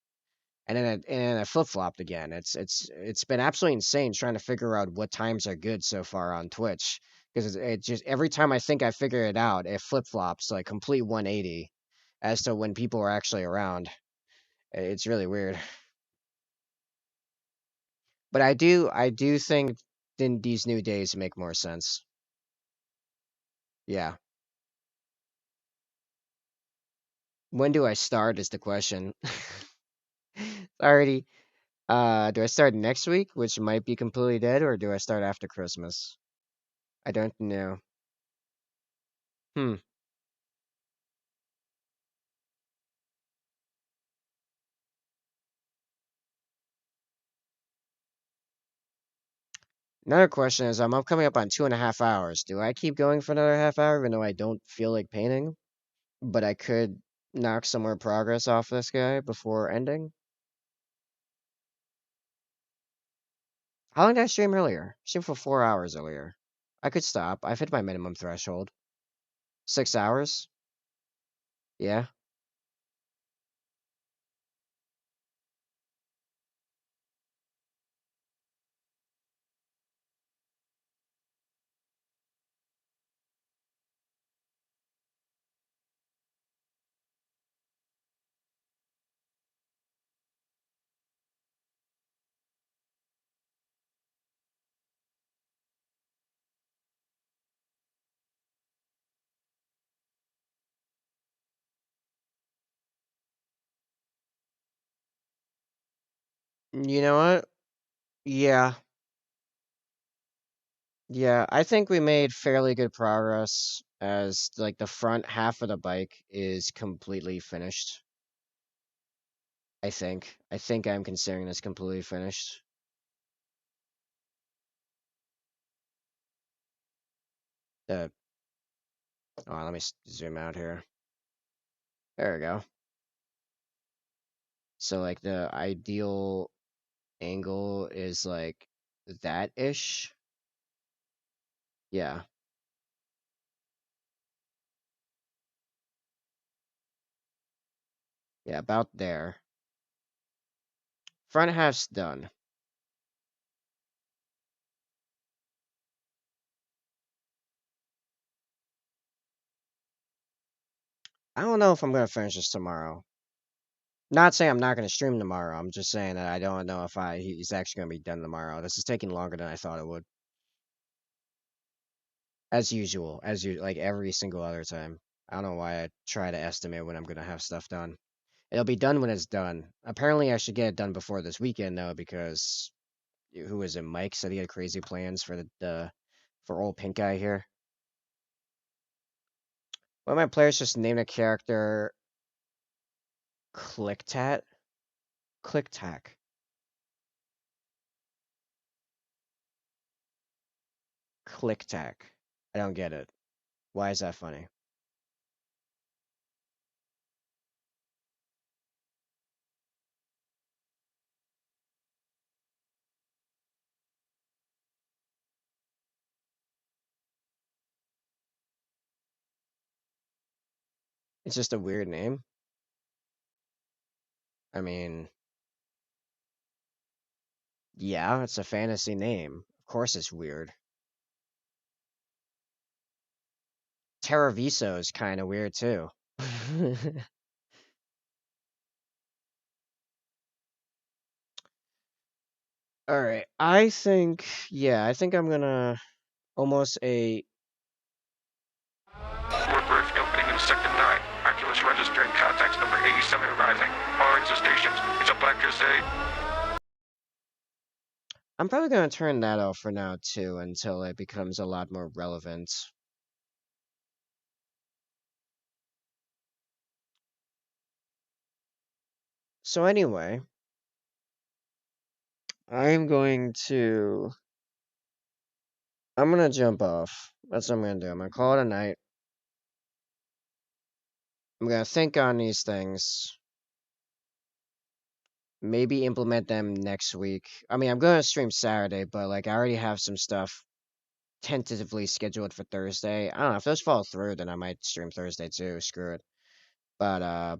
[SPEAKER 1] And then I flip flopped again. It's been absolutely insane trying to figure out what times are good so far on Twitch because it just every time I think I figure it out, it flip flops like complete 180 as to when people are actually around. It's really weird. But I do think then these new days make more sense. Yeah. When do I start is the question. Already. Do I start next week, which might be completely dead, or do I start after Christmas? I don't know. Hmm. Another question is, I'm coming up on 2.5 hours. Do I keep going for another half hour, even though I don't feel like painting? But I could knock some more progress off this guy before ending. How long did I stream earlier? Stream for 4 hours earlier. I could stop. I've hit my minimum threshold. 6 hours? Yeah. You know what? Yeah. Yeah. I think we made fairly good progress as like the front half of the bike is completely finished. I think. I think I'm considering this completely finished. The Oh, let me zoom out here. There we go. So like the ideal angle is like that ish. Yeah. Yeah, about there. Front half's done. I don't know if I'm gonna finish this tomorrow. Not saying I'm not gonna stream tomorrow. I'm just saying that I don't know if he's actually gonna be done tomorrow. This is taking longer than I thought it would. As usual, like every single other time. I don't know why I try to estimate when I'm gonna have stuff done. It'll be done when it's done. Apparently, I should get it done before this weekend though, because who is it? Mike said he had crazy plans for the for old pink guy here. One of my players just named a character Clicktat. Clicktack. Clicktack. I don't get it. Why is that funny? It's just a weird name. I mean, yeah, it's a fantasy name. Of course it's weird. Terraviso is kind of weird too. All right. I think, yeah, I think I'm gonna almost a.
[SPEAKER 2] Fort Worth opening in sector 9. Oculus registering contacts number 87 arriving. Orange stations. It's a black crusade.
[SPEAKER 1] I'm probably gonna turn that off for now too until it becomes a lot more relevant. So anyway, I'm going to. I'm gonna jump off. That's what I'm gonna do. I'm gonna call it a night. I'm gonna think on these things. Maybe implement them next week. I mean, I'm gonna stream Saturday, but like I already have some stuff tentatively scheduled for Thursday. I don't know if those fall through, then I might stream Thursday too. Screw it. But